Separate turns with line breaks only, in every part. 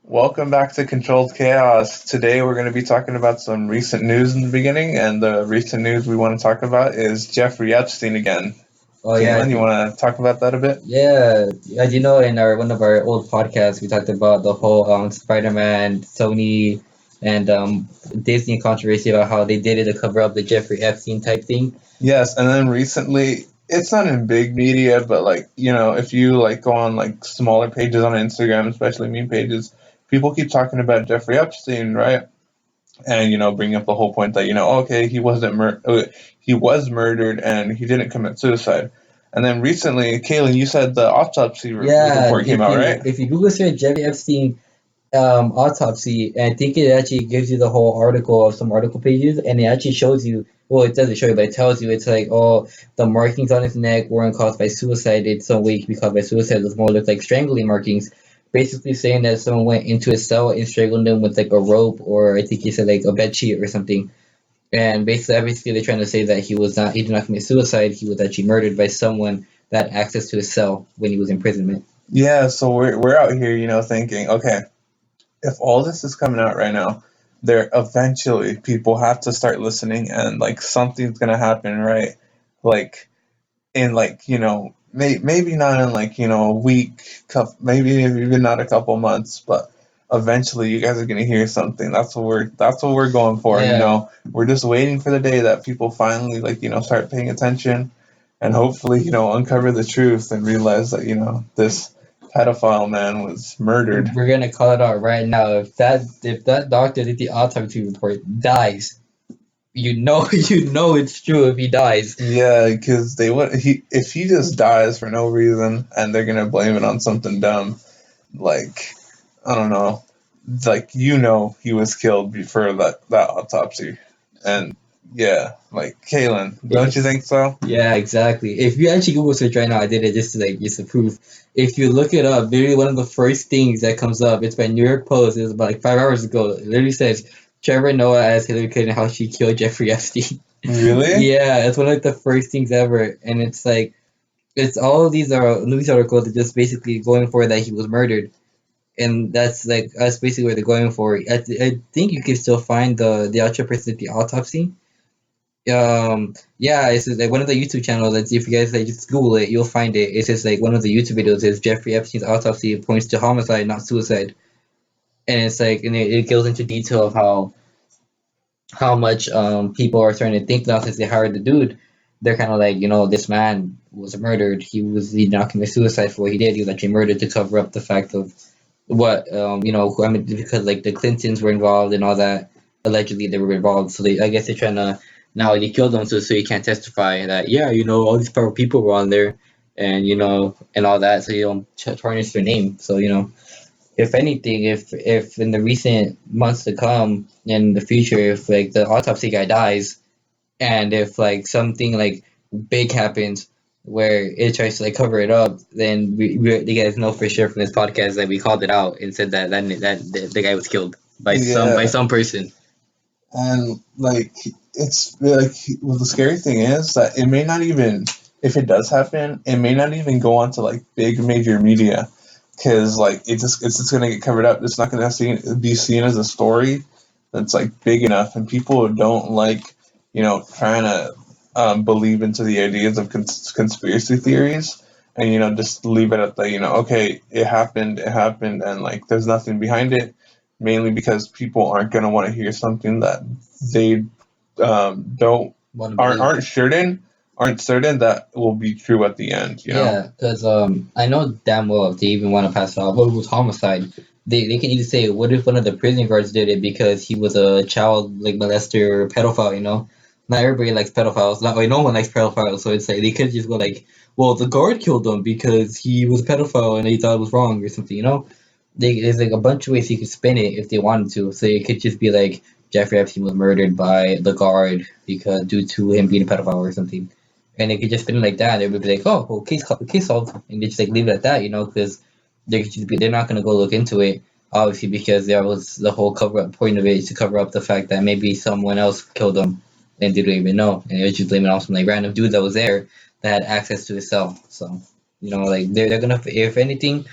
Welcome back to Controlled Chaos. Today we're going to be talking about some recent news in the beginning, and the recent news we want to talk about is Jeffrey Epstein again.
Oh yeah,
Caitlin, you want to talk about that a bit?
yeah. As you know, in our one of our old podcasts, we talked about the whole Spider-Man, Sony, and Disney controversy about how they did it to cover up the Jeffrey Epstein type thing.
Yes, and then recently, it's not in big media, but if you go on smaller pages on Instagram, especially meme pages, people keep talking about Jeffrey Epstein, right? And bring up the whole point that okay, he was murdered and he didn't commit suicide. And then recently, Kaylin, you said the autopsy
Yeah,
report came
if
out,
you
right?
if you Google search Jeffrey Epstein autopsy, and I think it actually gives you the whole article of some article pages, and it actually shows you. Well, it doesn't show you, but it tells you it's like, oh, the markings on his neck weren't caused by suicide. It's some way it could be caused by suicide. It's more look like strangling markings, basically saying that someone went into his cell and strangled him with like a rope, or I think he said like a bed sheet or something. And basically they're trying to say that he did not commit suicide. He was actually murdered by someone that had access to his cell when he was in imprisonment.
Yeah, so we're out here, thinking, okay, if all this is coming out right now, there eventually people have to start listening, and something's gonna happen, right? Like in maybe not in a week, maybe even not a couple months, but eventually you guys are gonna hear something. That's what we're going for.
Yeah.
We're just waiting for the day that people finally start paying attention, and hopefully uncover the truth and realize that this pedophile man was murdered.
We're gonna call it out right now. If that doctor did the autopsy report dies, you know it's true if he dies.
Yeah, because they would he if he just dies for no reason and they're gonna blame it on something dumb, like I don't know, he was killed before that autopsy, and yeah, Kaylin, don't you
If
think so?
Yeah, exactly. If you actually Google search right now, I did it just to prove. If you look it up, literally one of the first things that comes up, it's by New York Post. It was about like 5 hours ago. It literally says Trevor Noah as Hillary Clinton, how she killed Jeffrey Epstein.
Really?
Yeah, it's one of like the first things ever, and it's like it's all of these are news articles that just basically going for that he was murdered, and that's basically what they're going for. I think you can still find the actual person at the autopsy. Yeah, it's just like one of the YouTube channels. That if you guys like just Google it, you'll find it. It's just like one of the YouTube videos is Jeffrey Epstein's autopsy points to homicide, not suicide, and it's like and it goes into detail of how much people are starting to think now since they hired the dude. They're kind of like, this man was murdered. He did not commit suicide for what he did. He was actually murdered to cover up the fact of what I mean, because like the Clintons were involved and all that. Allegedly they were involved, so I guess they're trying to now they killed him so he can't testify that, yeah, all these powerful people were on there, and and all that, so you don't tarnish their name. So if anything, if in the recent months to come in the future, if like the autopsy guy dies, and if like something like big happens where it tries to like cover it up, then you guys know for sure from this podcast that we called it out and said that the guy was killed by
Yeah,
some person.
and it's like well, the scary thing is that it may not even, if it does happen, it may not even go on to big major media, because it's just gonna get covered up. It's not gonna be seen as a story that's big enough, and people don't trying to believe into the ideas of conspiracy theories, and just leave it at the okay, it happened, and there's nothing behind it, mainly because people aren't gonna want to hear something that they don't
Want to
aren't
believe.
aren't certain aren't certain that will be true at the end.
Yeah, because I know damn well if they even want to pass off, oh, it was homicide. They can either say, what if one of the prison guards did it because he was a child like molester or pedophile? Not everybody likes pedophiles. Not like no one likes pedophiles, so it's like they could just go like, well, the guard killed him because he was a pedophile and they thought it was wrong or something. There's like a bunch of ways you could spin it if they wanted to. So it could just be like Jeffrey Epstein was murdered by the guard because due to him being a pedophile or something, and they could just spin it like that. They would be like, "Oh, well, case solved," and they just like leave it at that, because they're not gonna go look into it, obviously, because there was the whole cover up point of it is to cover up the fact that maybe someone else killed him and they didn't even know, and they're just blaming it on some like random dude that was there that had access to his cell. So like they're gonna, if anything,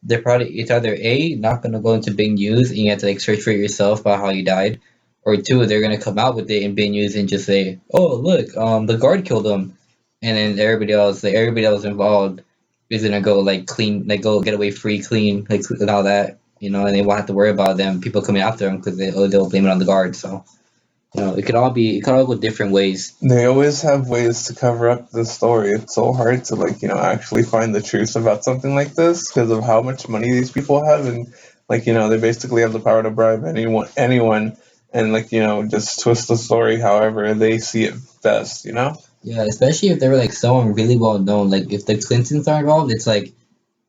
they're probably it's either A, not gonna go into big news and you have to like search for it yourself about how you died, or two, they're gonna come out with it in big news and just say, oh look, the guard killed him, and then everybody else, like everybody that was involved, is gonna go like clean, like go get away free, clean, like and all that, and they won't have to worry about them people coming after them because they'll blame it on the guard. So it could all go different ways.
They always have ways to cover up the story. It's so hard to actually find the truth about something like this because of how much money these people have, and they basically have the power to bribe anyone, and just twist the story however they see it best.
Yeah, especially if they were like someone really well known. Like if the Clintons are involved, it's like,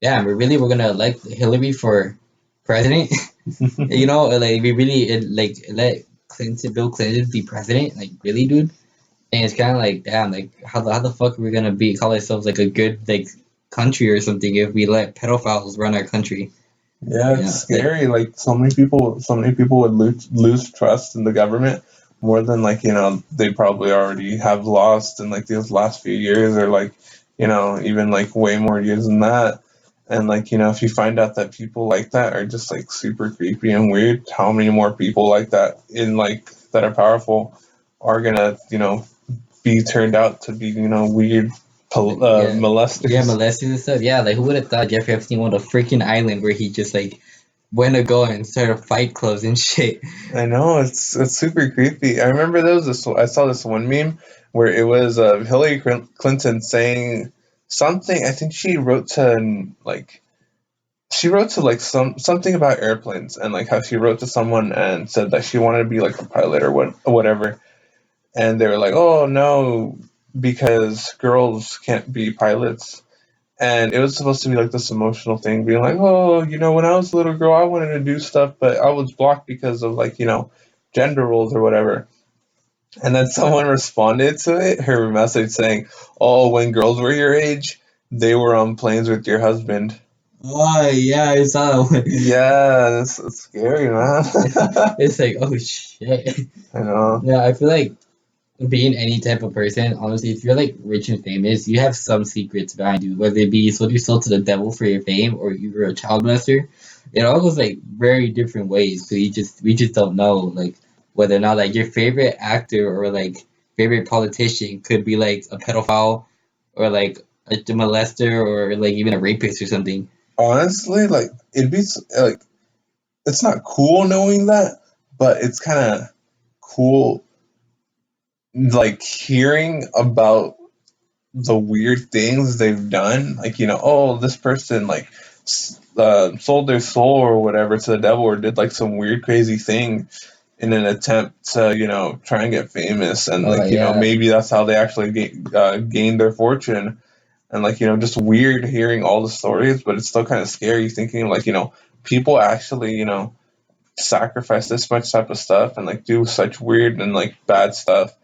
yeah, we're gonna elect Hillary for president. Or, like we really like let Bill Clinton be president. Like really, dude. And it's kind of like, damn, like how the fuck are we gonna be call ourselves like a good like country or something if we let pedophiles run our country?
Yeah, it's
Like
scary. Like so many people would lose trust in the government more than they probably already have lost in these last few years, or even way more years than that. And if you find out that people like that are just super creepy and weird, how many more people like that in that are powerful are gonna be turned out to be weird
yeah, yeah,
molesters.
molesting and stuff. Yeah, like who would have thought Jeffrey Epstein won a freaking island where he just like went to go and started fight clubs and shit.
I know it's super creepy. I remember there was this. I saw this one meme where it was Hillary Clinton saying something. I think she wrote to something about airplanes, and how she wrote to someone and said that she wanted to be like a pilot or whatever. And they were like, "Oh no, because girls can't be pilots." And it was supposed to be this emotional thing, being like, "Oh, when I was a little girl, I wanted to do stuff, but I was blocked because of gender roles or whatever." And then someone responded to it, her message saying, "Oh, when girls were your age, they were on planes with your husband."
Oh yeah, I saw that one.
Yeah, that's scary, man.
It's like, oh shit.
I know.
Yeah, I feel like being any type of person, honestly, if you're like rich and famous, you have some secrets behind you, whether it be you sold your soul to the devil for your fame or you were a child molester. It all goes like very different ways. So we just don't know like whether or not like your favorite actor or like favorite politician could be like a pedophile or like a molester or like even a rapist or something.
Honestly, it'd be it's not cool knowing that, but it's kind of cool hearing about the weird things they've done. Oh, this person sold their soul or whatever to the devil, or did some weird crazy thing in an attempt to try and get famous, and
Oh yeah.
maybe that's how they actually gained their fortune. And just weird hearing all the stories, but it's still kind of scary thinking people actually sacrifice this much type of stuff and do such weird and bad stuff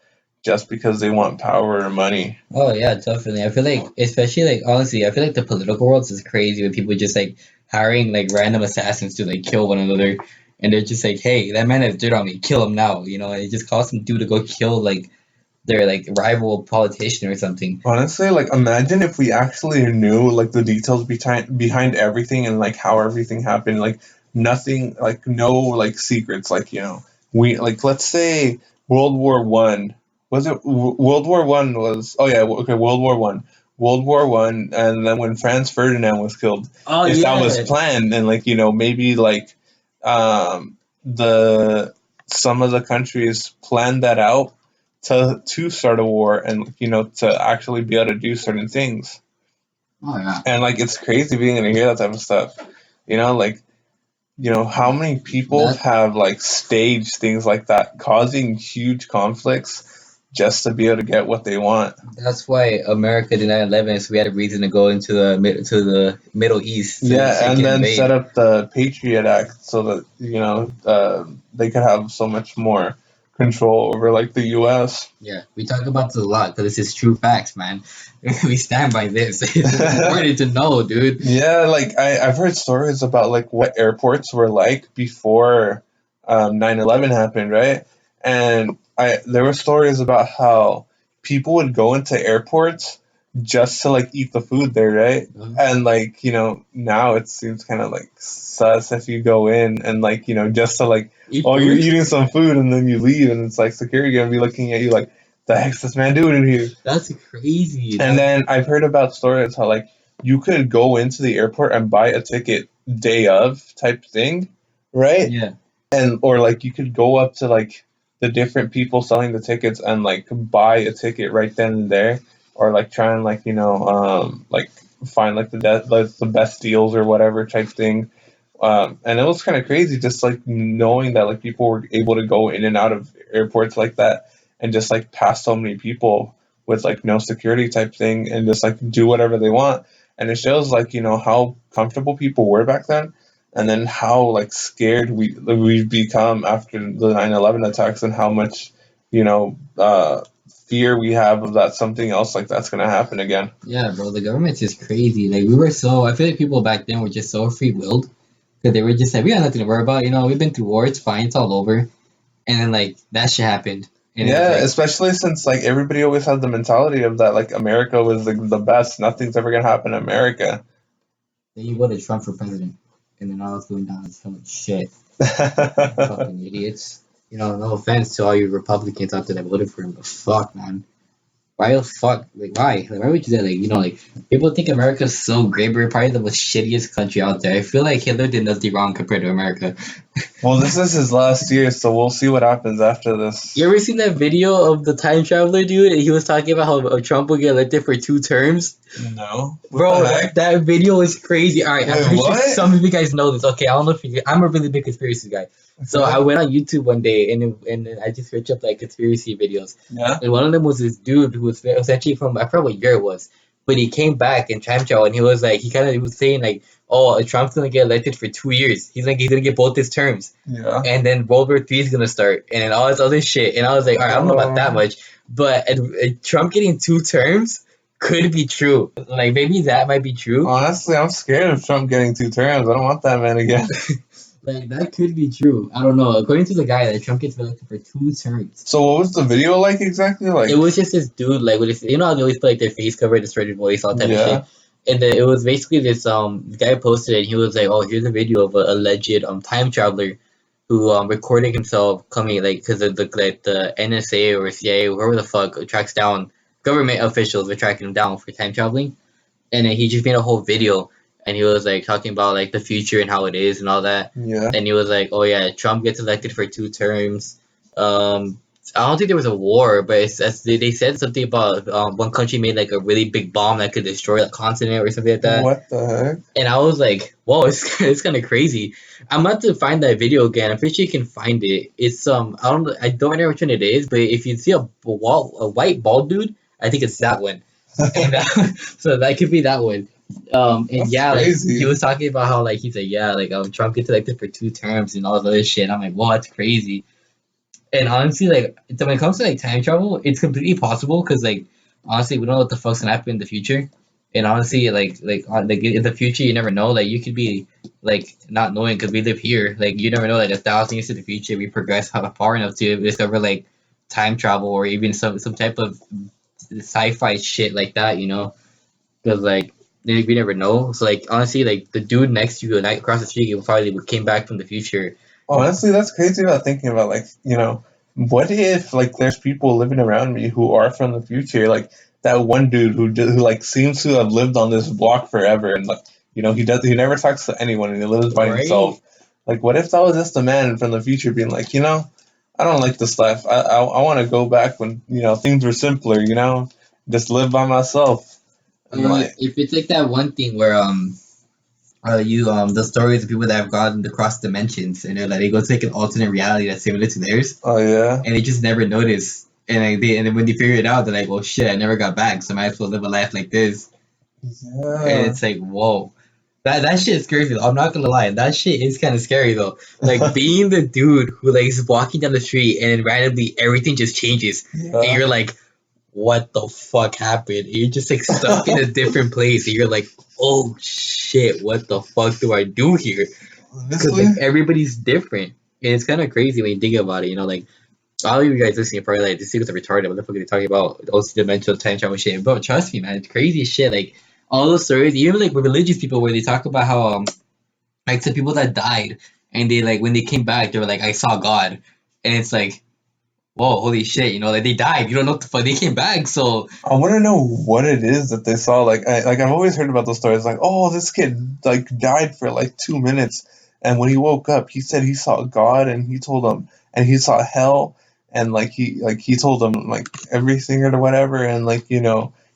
just because they want power or money.
Oh yeah, definitely. I feel like, especially like honestly, I feel like the political world is crazy with people just like hiring like random assassins to like kill one another, and they're just like, hey, that man has dirt on me, kill him now. And it just costs some dude to go kill like their like rival politician or something.
Honestly, imagine if we actually knew the details behind everything, and how everything happened. Nothing, no secrets. We let's say World War I. Was it World War I? Was, oh yeah, okay, World War I. World War I, and then when Franz Ferdinand was killed,
Oh
if that was
yeah.
planned, and maybe the some of the countries planned that out to start a war, and to actually be able to do certain things.
Oh yeah.
And it's crazy being able to hear that type of stuff. You know, like how many people
That
have staged things like that, causing huge conflicts just to be able to get what they want.
that's why America did 9/11, so we had a reason to go into the Middle East so
Yeah,
shit
and
can
then set
invade.
up the Patriot Act so that they could have so much more control over the U.S.
Yeah, we talk about this a lot because this is true facts, man. We stand by this. It's important to know, dude.
Yeah, I've heard stories about what airports were like before 9/11 happened, right? And I there were stories about how people would go into airports just to like eat the food there, right?
Uh-huh.
And like, now it seems kind of like sus if you go in and like, just to like,
Eat
oh, you're
food?
eating some food and then you leave and it's like security gonna be looking at you like, the heck's this man doing in here?
That's crazy.
And then I've heard about stories how like you could go into the airport and buy a ticket day of type thing, right?
Yeah.
And or like you could go up to like the different people selling the tickets and like buy a ticket right then and there, or like try and like like find like the best deals or whatever type thing. And it was kind of crazy just like knowing that like people were able to go in and out of airports like that and just like pass so many people with like no security type thing and just like do whatever they want. And it shows like how comfortable people were back then, and then how like scared we've become after the 9/11 attacks, and how much fear we have of that something else like that's gonna happen again.
Yeah, bro, the government's just crazy. Like we were so I feel like people back then were just so free willed because they were just like, we got nothing to worry about, we've been through war, it's fine, it's all over. And then like that shit happened. And it was
Yeah,
like
especially since like everybody always had the mentality of that like America was the best, nothing's ever gonna happen in America.
then you voted Trump for president. And then all that's going down is so much shit. Fucking idiots. No offense to all you Republicans out there that voted for him, but fuck man. Why the fuck? Like, why? Like, why would you say, like, people think America's so great, but we're probably the most shittiest country out there. I feel like Hitler did nothing wrong compared to America.
Well, this is his last year, so we'll see what happens after
You
this.
ever seen that video of the time traveler dude? And he was talking about how Trump will get elected for 2 terms.
No. What
Bro,
the heck?
that video is crazy. All right, I'm
Wait,
pretty sure
what?
some of you guys know this. Okay, I don't know if I'm a really big conspiracy guy. So I
Okay.
went on YouTube one day and I just searched up like conspiracy videos.
Yeah.
And one of them was this dude who was actually from I forgot what year it was, but he came back in time travel and he was like he was saying like, oh, Trump's gonna get elected for 2 years. He's gonna get both his terms,
Yeah.
and then World War III is gonna start, and then all this other shit. And I was like, all right, I don't know about that
Um,
much, but Trump getting 2 terms could be true. Like maybe that might be true.
Honestly, I'm scared of Trump getting 2 terms. I don't want that man again.
Like that could be true. I don't know. According to the guy, that Trump gets elected for 2 terms.
So what was the video like exactly?
It
Like,
was just this dude, like with his, how they always put like their face covered, distorted voice, all type of shit.
yeah,
And then it was basically this guy posted it. And he was like, "Oh, here's a video of a alleged time traveler who recorded himself coming like because of the NSA or CIA or whoever the fuck tracks down government officials were tracking him down for time traveling." And then he just made a whole video and he was like talking about like the future and how it is and all that.
yeah.
And he was like, "Oh yeah, Trump gets elected for 2 terms." Um, I don't think there was a war, but they said something about one country made like a really big bomb that could destroy a continent or something like that.
What the heck?
And I was like, "Whoa, it's kind of crazy." I'm about to find that video again. I'm pretty sure you can find it. It's I don't know which one it is, but if you see a white bald dude, I think it's that one. And so that could be that one. And
That's
yeah, like he
crazy.
was talking about how like he's like, yeah, like Trump gets elected for 2 terms and all this other shit. I'm like, whoa, that's crazy. And honestly, like so when it comes to like time travel, it's completely possible because like honestly, we don't know what the fuck's gonna happen in the future. And honestly, like in the future, you never know. Like you could be like not knowing because we live here. Like you never know. Like 1,000 years to the future, we progress far enough to discover like time travel or even some type of sci-fi shit like that. Because like we never know. So like honestly, like the dude next to you, like across the street, probably came back from the future.
Honestly, that's crazy about thinking about like, what if like there's people living around me who are from the future, like that one dude who like seems to have lived on this block forever, and like he never talks to anyone and he lives by
Right?
himself. Like, what if that was just a man from the future being like, I don't like this life. I want to go back when things were simpler. Just live by myself and
Or
like,
if it's like that one thing where you the stories of people that have gone across dimensions and they're like they go to like an alternate reality that's similar to theirs
oh yeah,
and they just never notice. And like and then when they figure it out, they're like, "Well, shit, I never got back, so I might as well live a life like this." And
yeah.
it's like, whoa. That shit scares me though. I'm not gonna lie. That shit is kind of scary though. Like being the dude who like is walking down the street and then randomly everything just changes and
Yeah.
you're like, what the fuck happened? And you're just like stuck in a different place and you're like, oh shit, what the fuck do I do here? Because
Honestly,
like everybody's different and it's kind of crazy when you think about it. Like all of you guys listening are probably like, this is retarded. What the fuck are they talking about? OC dimensional time travel shit. Bro, trust me, man. It's crazy as shit. Like, all those stories, even like with religious people where they talk about how, like, some people that died and they, like, when they came back, they were like, I saw God. And it's like, whoa, holy shit, like, they died. You don't know what the fuck. They came back, so.
I want to know what it is that they saw. I've always heard about those stories. Like, oh, this kid like died for like 2 minutes, and when he woke up, he said he saw God, and he told him, and he saw hell, and he told him like everything or whatever, and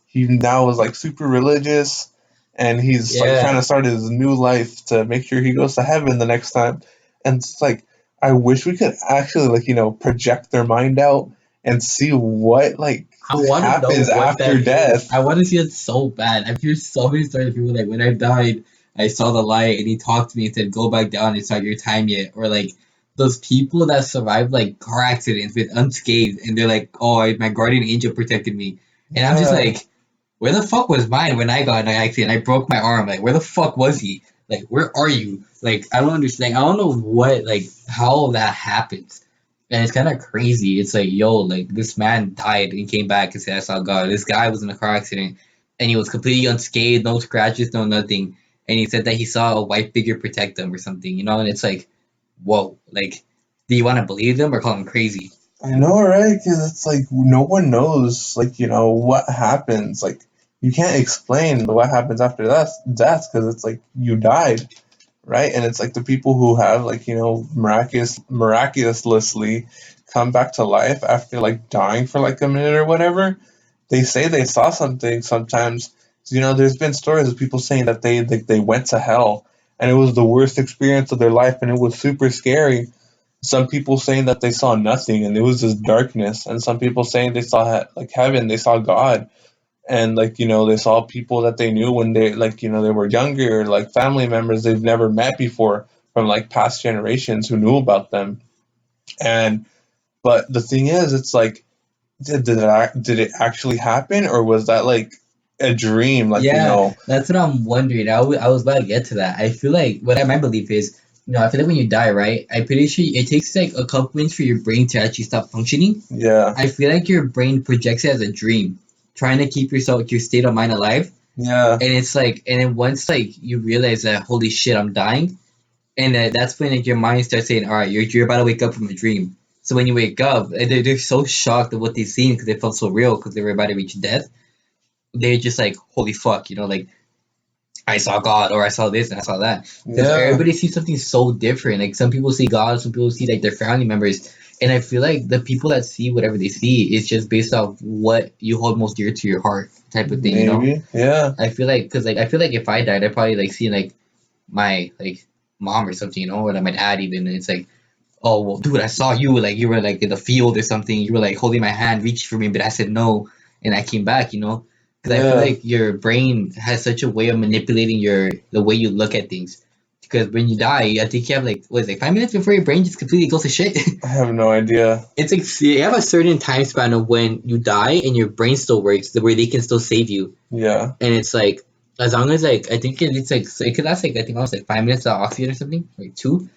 he now was like super religious, and he's like trying
Yeah.
to start his new life to make sure he goes to heaven the next time, and it's like I wish we could actually project their mind out and see what
I want to know
happens
what that
after
is.
death.
I want to see it so bad. I've heard so many stories of people like, when I died, I saw the light and he talked to me and said, go back down, it's not your time yet. Or like those people that survived like car accidents with unscathed and they're like, oh, my guardian angel protected me. And I'm just
Yeah,
like, where the fuck was mine when I got in an accident? I broke my arm. Like, where the fuck was he? Like, where are you? Like, I don't understand. I don't know what, like, how that happens. And it's kind of crazy. It's like, yo, like, this man died and came back and said, I saw God. This guy was in a car accident and he was completely unscathed, no scratches, no nothing. And he said that he saw a white figure protect him or something. And it's like, whoa, like, do you want to believe them or call him crazy?
I know, right? Because it's like no one knows, what happens. Like, you can't explain what happens after death because it's like you died, right? And it's like the people who have miraculously come back to life after like dying for like a minute or whatever. They say they saw something sometimes. There's been stories of people saying that they went to hell and it was the worst experience of their life and it was super scary. Some people saying that they saw nothing and it was just darkness, and some people saying they saw like heaven, they saw God, and they saw people that they knew when they they were younger, like family members they've never met before from like past generations who knew about them. And but the thing is, it's like did it actually happen, or was that like a dream?
Yeah, that's what I'm wondering. I was about to get to that. I feel like my belief is, I feel like when you die, right? I'm pretty sure it takes like a couple minutes for your brain to actually stop functioning.
Yeah,
I feel like your brain projects it as a dream, trying to keep your state of mind alive.
yeah,
And it's like, and then once like you realize that holy shit, I'm dying, and that's when like your mind starts saying, all right, you're about to wake up from a dream. So when you wake up, and they're so shocked at what they've seen because they felt so real because they were about to reach death. They're just like, holy fuck, like I saw God or I saw this and I saw that. Because
yeah.
everybody sees something so different. Like some people see God, some people see like their family members. And I feel like the people that see whatever they see is just based off what you hold most dear to your heart type of thing.
Maybe, yeah.
I feel like, because like I feel like if I died, I'd probably like see like my like mom or something, or like my dad even. And it's like, oh well, dude, I saw you, like you were like in the field or something. You were like holding my hand, reaching for me, but I said no, and I came back. Because I feel
Yeah,
like your brain has such a way of manipulating the way you look at things. Because when you die, I think you have like, what is it, 5 minutes before your brain just completely goes to shit.
I have no idea.
It's like, you have a certain time span of when you die and your brain still works, where they can still save you.
Yeah,
And it's like, as long as like, I think it's like, it could last like, I think almost like 5 minutes of oxygen or something, like two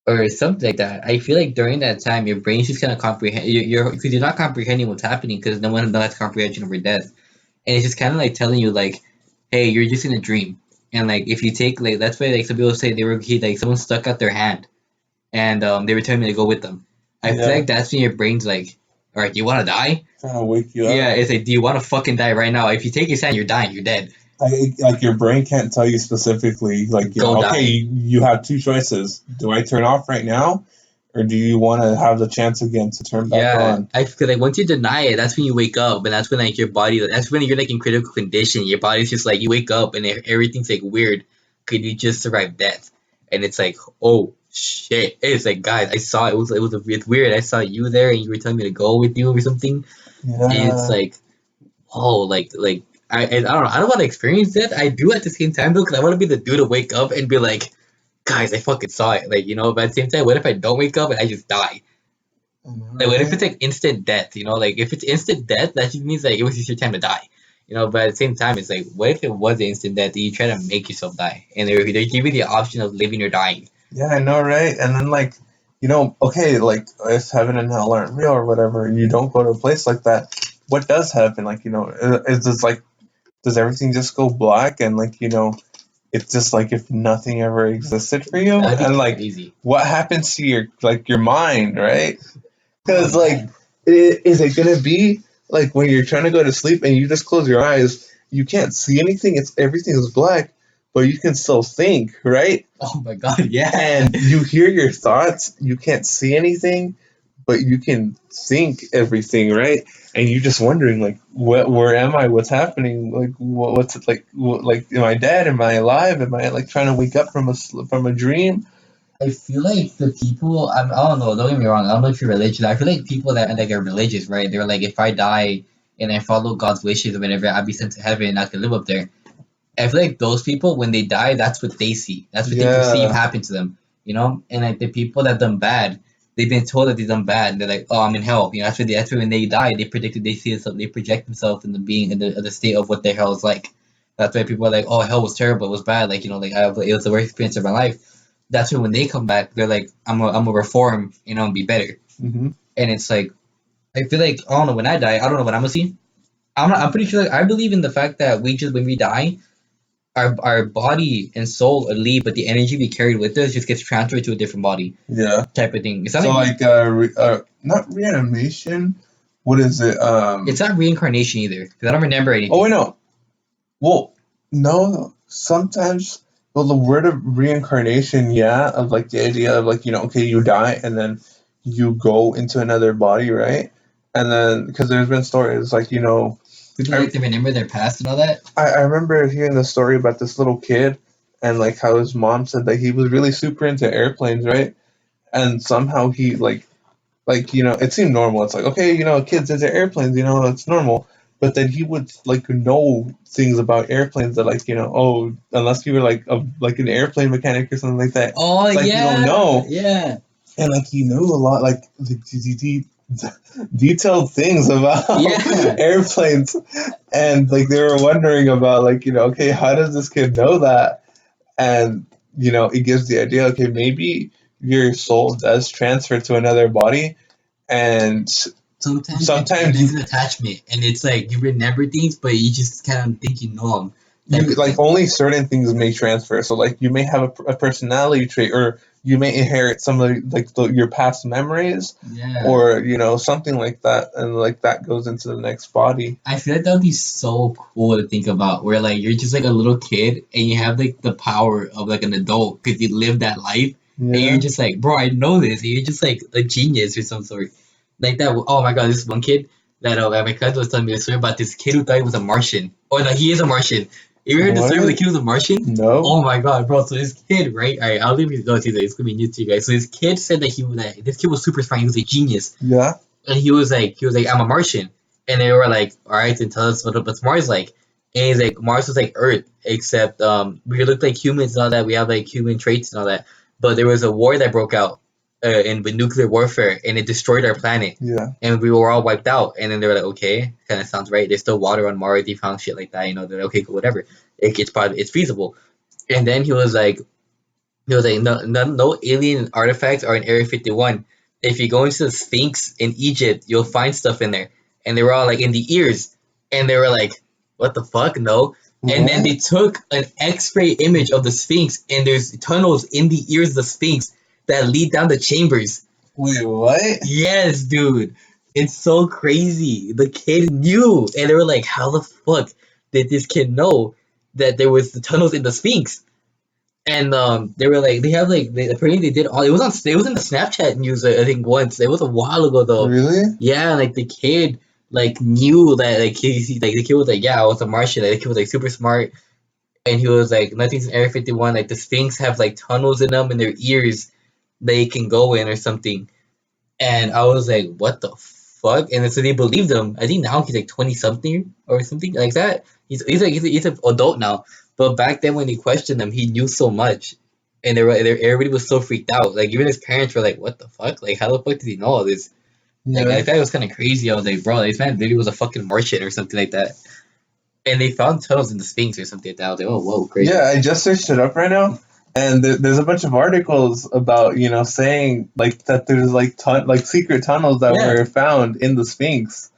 or something like that. I feel like during that time, your brain's just kind of comprehend. You're because you're not comprehending what's happening because no one has comprehension over death, and it's just kind of like telling you like, hey, you're just in a dream. And like if you take like, that's why like some people say like someone stuck out their hand and they were telling me to go with them. I feel
yeah.
like that's when your brain's like, all right, do you want to die?
Trying to wake you
Yeah,
up.
it's like, do you want to fucking die right now? If you take his hand, you're dying. You're dead.
Like your brain can't tell you specifically,
Go
okay,
die.
you have two choices. Do I turn off right now, or do you want to have the chance again to turn back
Yeah,
on?
I feel like once you deny it, that's when you wake up, and that's when like your body, that's when you're like in critical condition. Your body's just like, you wake up and everything's like weird. Could you just survive death? And it's like, oh shit! It's like, guys, I saw it's weird. I saw you there, and you were telling me to go with you or something. And it's
Yeah,
like, oh, like I don't know. I don't want to experience that. I do at the same time though, because I want to be the dude to wake up and be like, guys, I fucking saw it. But at the same time, what if I don't wake up and I just die? Like, what if it's
right.
like instant death? Like if it's instant death, that just means like it was just your time to die. But at the same time, it's like, what if it was instant death and you try to make yourself die, and they give you the option of living or dying?
Yeah, I know, right? And then okay, like if heaven and hell aren't real or whatever, and you don't go to a place like that, what does happen? Like, is this like, does everything just go black and like, it's just like if nothing ever existed for you?
That'd be
And like,
crazy.
what happens to your mind, right?
Oh
Because like,
man.
is it gonna be like when you're trying to go to sleep and you just close your eyes, you can't see anything. It's everything is black, but you can still think, right?
Oh my god, yeah.
And you hear your thoughts. You can't see anything, but you can think everything, right? And you're just wondering, like, where am I? What's happening? Like, what's it like? Like, am I dead? Am I alive? Am I like trying to wake up from a dream?
I feel like the people, I don't know, don't get me wrong, I don't know if you're religious. I feel like people that like are religious, right? They're like, if I die and I follow God's wishes or whatever, I'd be sent to heaven and I can live up there. I feel like those people, when they die, that's what they see. That's what they perceive
Yeah,
happen to them, you know? And like the people that done bad, they've been told that they've done bad, and they're like, oh, I'm in hell. You know, that's when they die, they see it, so they project themselves in the being, in the state of what their hell is like. That's why people are like, oh, hell was terrible, it was bad, like, like, it was the worst experience of my life. That's when they come back, they're like, I'm a reform, and be better.
hmm
And it's like, I feel like, I don't know, when I die, I don't know what I'm gonna see. I'm pretty sure, like, I believe in the fact that when we die, our body and soul leave, but the energy we carried with us just gets transferred to a different body,
yeah.
type of thing. It's not
So
like
like, not reanimation. What is it?
it's not reincarnation either, because I don't remember
Oh wait,
anything.
no. Well, no. Sometimes, well, the word of reincarnation, yeah, of like the idea of like, okay, you die and then you go into another body, right? And then because there's been stories like,
People
I
like to remember their past and all that.
I remember hearing the story about this little kid and like how his mom said that he was really super into airplanes, right? And somehow he like it seemed normal. It's like, okay, kids into airplanes, it's normal. But then he would like know things about airplanes that like, oh, unless you were like an airplane mechanic or something like that,
Oh
it's like you don't
yeah,
know.
yeah,
And like he knew a lot, like detailed things about
yeah.
airplanes, and like they were wondering about like, okay, how does this kid know that? And it gives the idea, okay, maybe your soul does transfer to another body, and
Sometimes
sometimes
there's an attachment, and it's like you remember things, but you just kind of think you know them, type
you
of
like
thing.
only certain things may transfer. So like you may have a personality trait, or you may inherit some of your past memories,
Yeah.
or something like that, and like that goes into the next body.
I feel like that would be so cool to think about, where like you're just like a little kid and you have like the power of like an adult because you lived that life, and you're
Yeah.
just like, bro, I know this. And you're just like a genius or some sort. Like that. Oh my god, this one kid that my cousin was telling me a story about this kid who thought he was a Martian. Or no, he is a Martian. You ever heard the story where the
What?
kid was a Martian?
No.
Oh my god, bro! So this kid, right? All right, I'll leave you know it's gonna be new to you guys. So this kid said that this kid was super smart. He was a genius,
Yeah.
and he was like, I'm a Martian. And they were like, all right, then tell us what's Mars like. And he's like, Mars was like Earth, except we look like humans and all that. We have like human traits and all that. But there was a war that broke out in with nuclear warfare, and it destroyed our planet.
Yeah.
And we were all wiped out. And then they were like, okay, kind of sounds right. There's still water on Mars. They found shit like that. They're like, okay, cool, whatever. It's feasible. And then he was like, no, no, no alien artifacts are in Area 51. If you go into the Sphinx in Egypt, you'll find stuff in there. And they were all like in the ears. And they were like, what the fuck? No. And then they
What?
took an X ray image of the Sphinx, and there's tunnels in the ears of the Sphinx that lead down the chambers.
Wait, what?
Yes, dude. It's so crazy. The kid knew. And they were like, how the fuck did this kid know that there was the tunnels in the Sphinx? And they were like, apparently they did all. It was in the Snapchat news, I think, once. It was a while ago though.
Really?
Yeah, like the kid like knew that like the kid was like, yeah, I was a Martian. Like, the kid was like super smart, and he was like, nothing's in Area 51. Like the Sphinx have like tunnels in them in their ears they can go in or something. And I was like, what the fuck? And so they believed him. I think now he's like 20 something or something like that. He's an adult now. But back then when they questioned him, he knew so much. And everybody was so freaked out. Like even his parents were like, what the fuck? Like how the fuck did he know all this? Like
Yeah.
I thought it was kind of crazy. I was like, bro, this man maybe was a fucking Martian or something like that. And they found tunnels in the Sphinx or something like that. I was like, oh, whoa, crazy.
Yeah, I just searched it up right now, And there's a bunch of articles about saying like that there's like like secret tunnels that
Yeah,
were found in the Sphinx,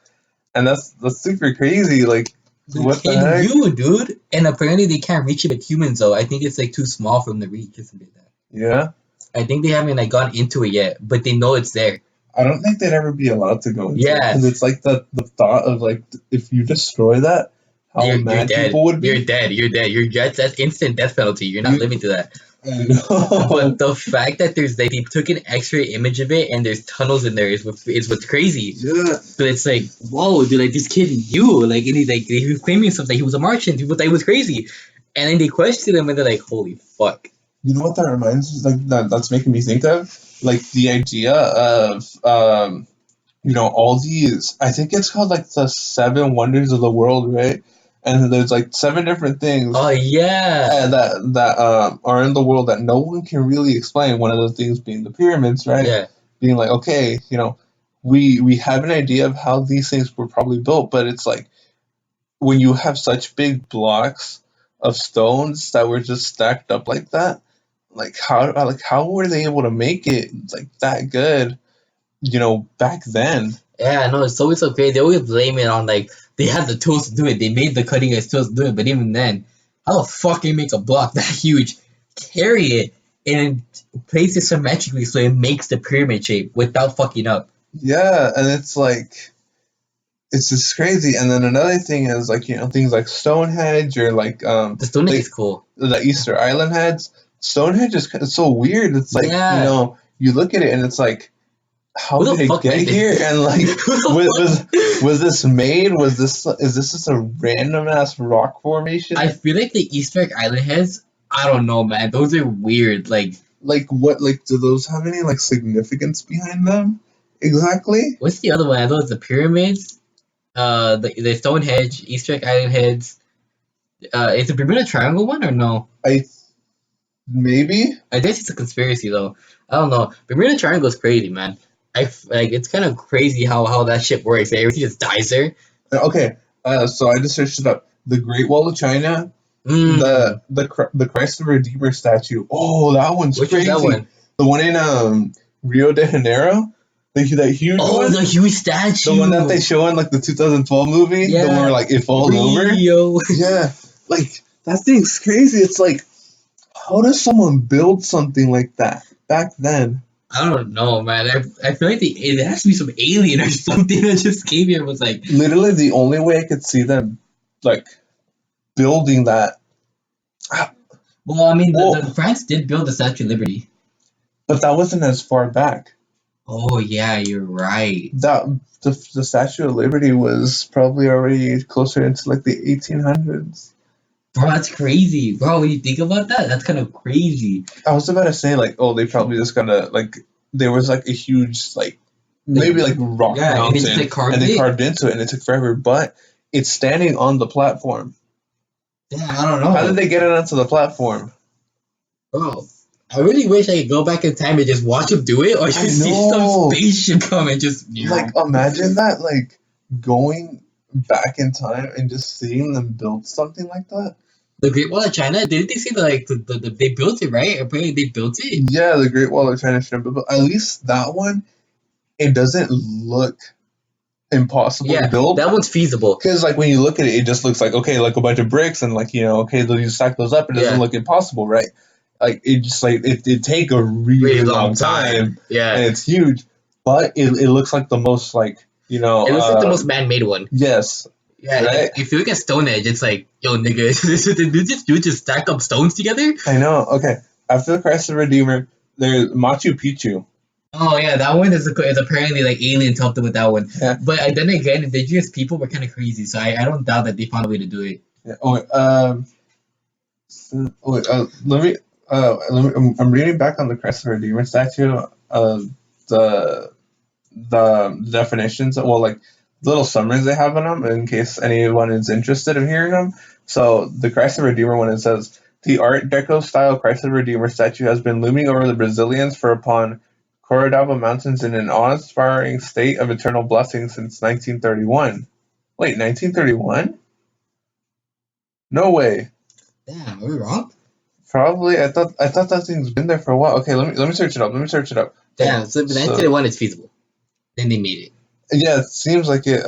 and that's super crazy. Like,
they
what the
can
heck?
view, dude. And apparently they can't reach it with humans though. I think it's like too small for them to reach, isn't it?
Yeah,
I think they haven't like gone into it yet, but they know it's there.
I don't think they'd ever be allowed to go into it
Yeah,
because it's like the thought of like if you destroy that, how
you're
mad
dead.
people would
You're
be.
dead. You're dead. You're just that's instant death penalty. You're not
You,
living through that.
I
But
know.
the fact that there's like they took an X-ray image of it and there's tunnels in there is what's crazy.
Yeah,
But it's like, whoa, dude, like this kid knew, like, and he was claiming something. He was a Martian. People thought he was crazy, and then they questioned him, and they're like, holy fuck.
you know what that reminds like that's making me think of like the idea of all these. I think it's called like the seven wonders of the world, right? And there's like seven different things
Oh yeah,
that are in the world that no one can really explain. One of those things being the pyramids, right?
yeah.
Being like, okay, we have an idea of how these things were probably built, but it's like when you have such big blocks of stones that were just stacked up like that, like how were they able to make it like that good, back then?
Yeah, no, it's always so great. They always blame it on like they had the tools to do it. They made the cutting edge tools to do it, but even then, how the fuck can you make a block that huge, carry it, and place it symmetrically so it makes the pyramid shape without fucking up?
Yeah, and it's like it's just crazy. And then another thing is like things like Stonehenge or
The Stone Age is
like
cool.
the Easter Island heads. Stonehenge is so weird. It's like
Yeah.
you look at it and it's like, how
Who the
did it
fuck
get
made
here?
this?
And like,
Who
was
the fuck?
was this made? Was this is this just a random ass rock
I
formation?
feel like the Easter egg island heads. I don't know, man. Those are weird. Like,
Like what? Like do those have any like significance behind them? Exactly.
what's the other one? I thought it's the pyramids. The Stonehenge, Easter egg island heads. Is the Bermuda Triangle one or no?
I maybe.
I guess it's a conspiracy though. I don't know. Bermuda Triangle is crazy, man. Like it's kind of crazy how that shit works. Everything just dies there.
Okay. So I just searched it up. The Great Wall of China,
Mm.
the Christ the Redeemer statue. Oh, that one's
Which was that
crazy.
one?
The one in Rio de Janeiro, that huge
Oh,
one,
the huge
the one that
statue.
they show in like the 2012 movie, the one where
Yeah,
like it falls over.
Rio.
Yeah, like that thing's crazy. It's like, how does someone build something like that back then?
I don't know, man. I feel like it has to be some alien or something that just came here and was like,
Literally, the only way I could see them like building that. ah,
well, I mean,
Well,
the France did build the Statue of Liberty.
but that wasn't as far back.
Oh yeah, you're right.
That the Statue of Liberty was probably already closer into like the 1800s.
Bro, that's crazy. Bro, when you think about that, that's kind of crazy.
I was about to say like, oh, they probably just gonna like there was like a huge like
Like,
maybe like rock
yeah, and they just
mountain
like
and
carved
they
it.
carved into it and it took forever, but it's standing on the platform.
Yeah, I don't
How did
know.
they get it onto the platform?
Bro, I really wish I could go back in time and just watch him do it, or
I
just see some
know.
spaceship come and just.
Like imagine that, like going back in time and just seeing them build something like that.
The Great Wall of China, didn't they say that, like, they built it, right? Apparently they built it.
Yeah, the Great Wall of China shrimp, but at least that one, it doesn't look impossible to
Yeah,
build.
that one's feasible.
Because like when you look at it, it just looks like okay, like a bunch of bricks, and like okay, they'll just stack those up. It doesn't
Yeah,
look impossible, right? Like it just like it take a
really
really
long
long time,
time. Yeah,
and it's huge, but it looks like the most like
it looks like the most man-made one.
yes,
Yeah, and
right.
if you look at Stonehenge, it's like, yo, nigga, did this dude just stack up stones together?
I know. Okay, after the Christ the Redeemer, there's Machu Picchu.
Oh yeah, that one is apparently like aliens helped them with that one.
Yeah,
But then again, indigenous people were kind of crazy, so I don't doubt that they found a way to do it.
yeah. Oh, wait, I'm reading back on the Christ the Redeemer statue. The the definitions, well, like little summaries they have in them in case anyone is interested in hearing them. So the Christ the Redeemer one, it says the Art Deco style Christ the Redeemer statue has been looming over the Brazilians for upon Corredava Mountains in an awe-inspiring state of eternal blessing since 1931. Wait, 1931? No way.
Damn, are we wrong?
Probably. I thought that thing's been there for a while. Okay, let me search it up. Let me search it up. Okay,
Damn, so
so
1991 it's feasible. Then they made it.
yeah, it seems like it.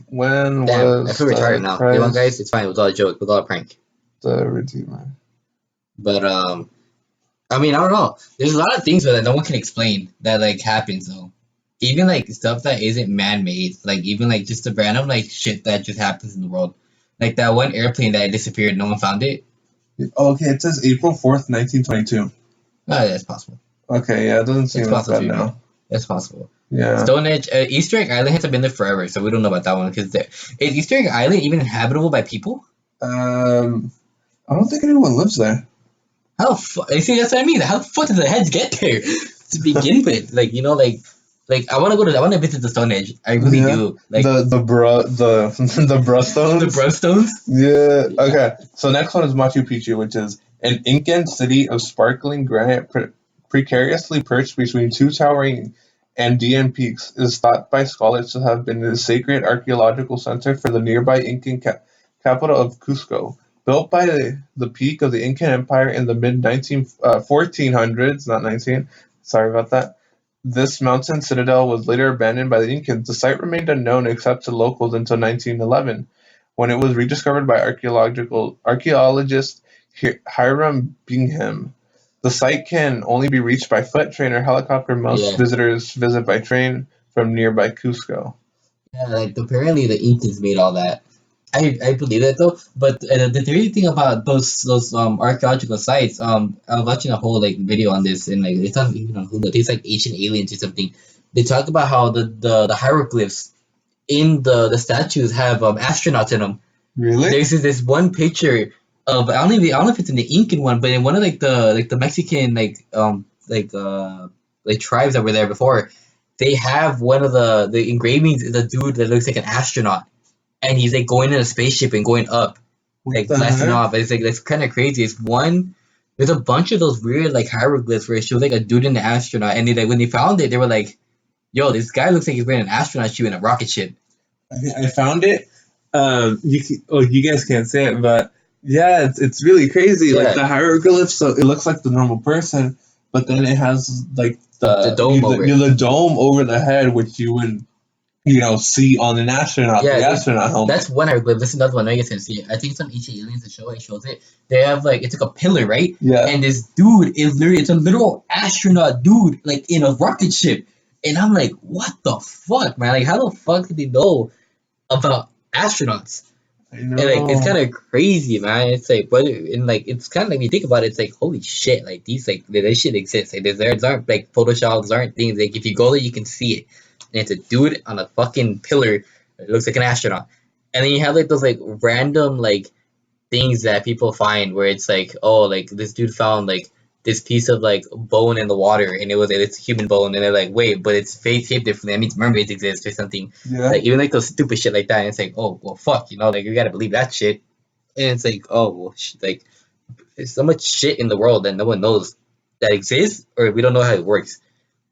When
Damn, I
was
feel retarded
the
now. You know what, guys?
Christ
It's fine. It was all a joke. It was all a prank.
the Redeemer?
But I mean, I don't know. There's a lot of things that no one can explain that like happens though. Even like stuff that isn't man-made, like even like just the random like shit that just happens in the world. Like that one airplane that disappeared, no one found it.
Okay, it says April 4th, 1922.
Oh, that's possible.
Okay, yeah, it doesn't
It's
seem as
possible to
bad
be real.
now.
That's possible.
Yeah.
Stonehenge, Easter Egg Island hasn't been there forever, so we don't know about that one. Because is Easter Egg Island even inhabitable by people?
Um, I don't think anyone lives there.
You see, that's what I mean. How the fuck did the heads get there to begin with? Like you know, like I want to go to, I want to visit the Stonehenge. I really
Yeah.
do. Like
The
the
Brustones.
Brustones.
Yeah.
Yeah,
Okay. So next one is Machu Picchu, which is an Incan city of sparkling granite precariously perched between two towering Andean peaks. Is thought by scholars to have been the sacred archaeological center for the nearby Incan capital of Cusco. Built by the peak of the Incan Empire in the mid 1400s, not 19. Sorry about that. This mountain citadel was later abandoned by the Incans. The site remained unknown except to locals until 1911, when it was rediscovered by archaeologist Hiram Bingham. The site can only be reached by foot, train, or helicopter. Most
yeah,
visitors visit by train from nearby Cusco.
yeah. Like apparently the Incans made all that. I believe that though, but the theory thing about those archaeological sites, I was watching a whole like video on this, and like it's not even on Hulu. It's like ancient aliens or something. They talk about how the hieroglyphs in the statues have astronauts in them.
Really?
There's this one picture of I don't know if it's in the Incan one, but in one of like the Mexican like tribes that were there before, they have one of the engravings is a dude that looks like an astronaut, and he's like going in a spaceship and going up,
What
like
the
blasting
heck?
off. It's like that's kind of crazy. It's one. There's a bunch of those weird like hieroglyphs where it shows like a dude in an astronaut, and they like when they found it, they were like, "Yo, this guy looks like he's wearing an astronaut shoe in a rocket ship."
I found it. You guys can't say it, but yeah, it's really crazy. Like
Yeah,
the hieroglyphs, so it looks like the normal person, but then it has like
the dome over it.
the dome over the head, which you would see on an astronaut,
Yeah,
the astronaut helmet.
that's one hieroglyph. This is another one. I guess I see it. I think it's on Ancient Aliens. The show it shows it. They have like it's like a pillar, right?
Yeah,
And this dude is literally it's a literal astronaut dude, like in a rocket ship. And I'm like, what the fuck, man? Like, how the fuck did they know about astronauts?
I
And like, it's kind
know.
of crazy, man. It's like, but and like, it's kind of like when you think about it, it's like, holy shit, like these like this shit exists. Like, these aren't like photoshops, aren't things. Like, if you go there, you can see it. And it's a dude on a fucking pillar that looks like an astronaut. And then you have like those like random like things that people find where it's like, oh, like this dude found like this piece of like bone in the water, and it's a human bone, and they're like, wait, but it's shaped differently. That means mermaids exist or something.
Yeah,
Like even like those stupid shit like that. And it's like, oh well, fuck, like you gotta believe that shit. And it's like, oh well, like there's so much shit in the world that no one knows that exists, or we don't know how it works.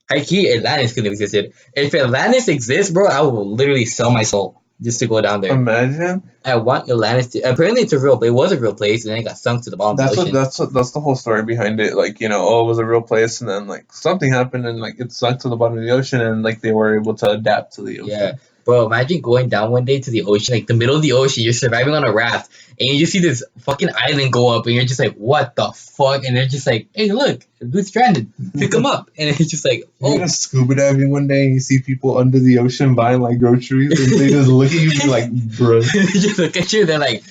High key, Atlantis could have existed. If Atlantis exists, bro, I will literally sell my soul just to go down there.
imagine.
I want Atlantis to. Apparently, it was a real place, and then it got sunk to the bottom of the ocean.
That's the whole story behind it. Like oh, it was a real place, and then like something happened, and like it sunk to the bottom of the ocean, and like they were able to adapt to the
Yeah,
ocean.
bro. Imagine going down one day to the ocean, like the middle of the ocean. You're surviving on a raft, and you just see this fucking island go up, and you're just like, "What the fuck?" And they're just like, "Hey, look, dude's stranded. Pick him up." And it's just like,
You're
"Oh."
just scuba diving one day and you see people under the ocean buying like groceries and they just look at you and be like, bruh.
They just look at you. They're like,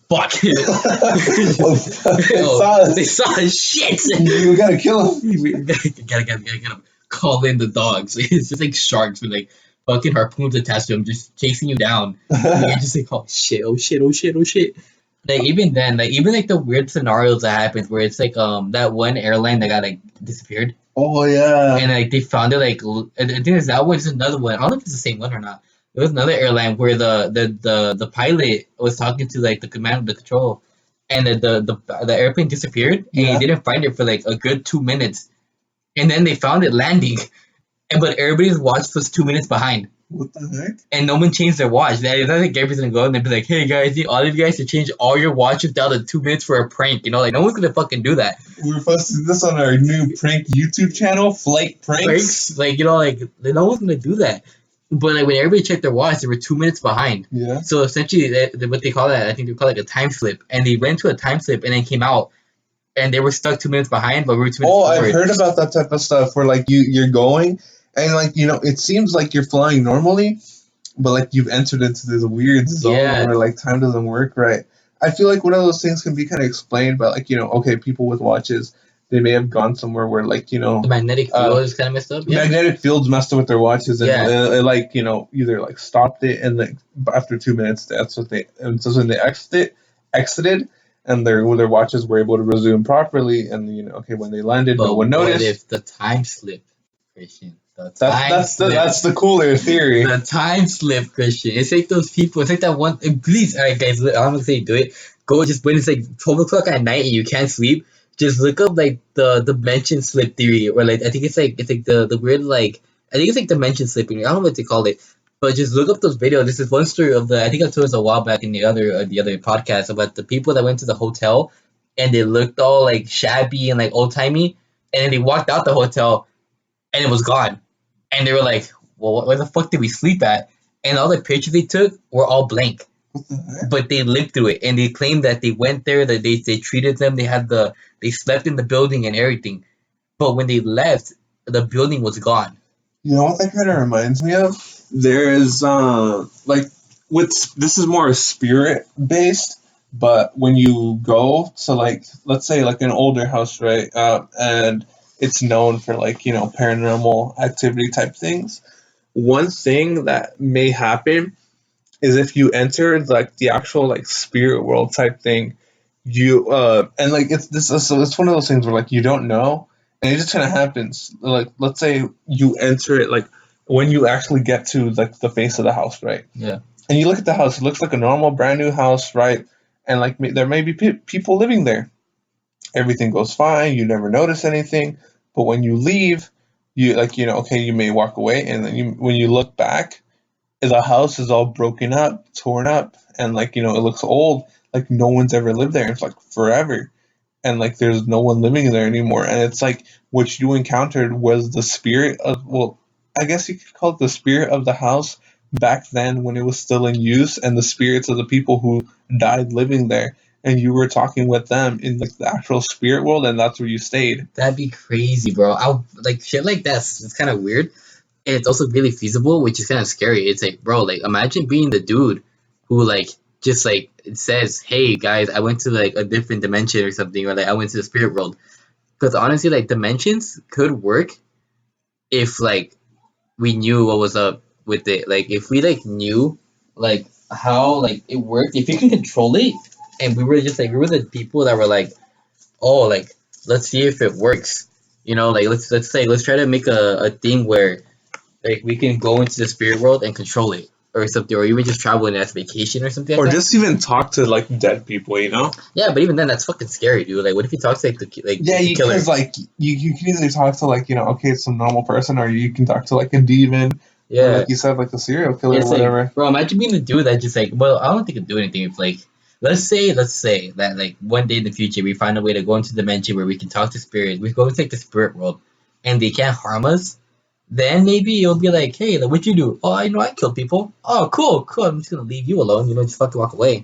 "Fuck."
Oh, fuck, they
Oh,
saw
they
us.
saw his shit.
We gotta kill him.
We gotta get him. Call in the dogs. It's just like sharks with like fucking harpoons attached to them, just chasing you down. And you're just like, oh shit, oh shit, oh shit, oh shit. Like even then, like even like the weird scenarios that happens where it's like that one airline that got like disappeared,
Oh, yeah.
and like they found it like I think there's that one's another one. I don't know if it's the same one or not. There was another airline where the pilot was talking to like the command, the control, and the airplane disappeared, and he
Yeah.
didn't find it for like a good 2 minutes, and then they found it landing, and but everybody's watch was 2 minutes behind.
What the heck?
And no one changed their watch. I think Gabriel's gonna go and they'd be like, "Hey guys, need all of you guys to change all your watches down to 2 minutes for a prank." You know, like no one's gonna fucking do that.
We're posting this on our new prank YouTube channel, Flight Pranks.
Pranks, like you know, like no one's gonna do that. But like when everybody checked their watch, they were 2 minutes behind.
Yeah.
So essentially, what they call that, I think they call it like a time slip. And they went to a time slip and then came out, and they were stuck 2 minutes behind, but we were 2 minutes
Oh,
forward.
I've heard about that type of stuff where like you're going and like it seems like you're flying normally, but like you've entered into this weird zone
Yeah.
where like time doesn't work right. I feel like one of those things can be kind of explained by like okay, people with watches, they may have gone somewhere where like
The magnetic field is kind of messed up. Yeah.
magnetic fields messed with their watches and
Yeah.
it, like either like stopped it and like after 2 minutes that's what they and so when they exited and their watches were able to resume properly and okay when they landed
But
no one
what
noticed.
if the time slip, Christian?
That's the cooler theory.
The time slip, Christian. It's like those people. It's like that one. Please, all right, guys. I'm gonna say do it. Go just when it's like 12 o'clock at night and you can't sleep. Just look up like the dimension slip theory, or like I think it's like the weird like I think it's like dimension slipping. I don't know what they call it, but just look up those videos. This is one story of the I think I told us a while back in the other podcast about the people that went to the hotel and they looked all like shabby and like old timey, and then they walked out the hotel and it was gone. And they were like, well, where the fuck did we sleep at? And all the pictures they took were all blank.
What the heck?
But they lived through it. And they claimed that they went there, that they treated them, they slept in the building and everything. But when they left, the building was gone.
You know what that kind of reminds me of? There's like with this is more spirit based, but when you go to like let's say like an older house, right? And it's known for like paranormal activity type things. One thing that may happen is if you enter like the actual like spirit world type thing, you and like it's this so it's one of those things where like you don't know and it just kind of happens. Like let's say you enter it like when you actually get to like the face of the house, right?
Yeah.
And you look at the house, it looks like a normal brand new house, right? And like there may be people living there. Everything goes fine, you never notice anything, but when you leave, you like okay, you may walk away and then when you look back the house is all broken up, torn up, and like it looks old. Like no one's ever lived there. It's like forever, and like there's no one living there anymore. And it's like what you encountered was the spirit of I guess you could call it the spirit of the house back then when it was still in use, and the spirits of the people who died living there. And you were talking with them in like the actual spirit world, and that's where you stayed.
That'd be crazy, bro. I like shit like that's it's kind of weird. And it's also really feasible, which is kind of scary. It's like, bro, like imagine being the dude who like just like it says, "Hey guys, I went to like a different dimension or something," or like I went to the spirit world. Because honestly, like dimensions could work if like we knew what was up with it. Like if we like knew like how like it worked, if you can control it, and we were just like we were the people that were like, oh, like let's see if it works. You know, like let's say let's try to make a thing where like we can go into the spirit world and control it or something, or even just travel in as vacation or something like
Or
that.
just even talk to like dead people,
Yeah, but even then, that's fucking scary, dude. Like, what if he talks like
Yeah,
the killer?
because like you can either talk to like okay, it's some normal person, or you can talk to like a demon, or
Yeah,
like you said, like the serial killer or
it's
whatever.
like, bro, imagine being the dude that just like, well, I don't think it'd do anything if like, let's say that like one day in the future we find a way to go into the dimension where we can talk to spirits, we go into like the spirit world, and they can't harm us. Then maybe it'll be like, hey, like, what'd you do? Oh, I know I killed people. Oh, cool, cool. I'm just gonna leave you alone. You know, just fucking walk away.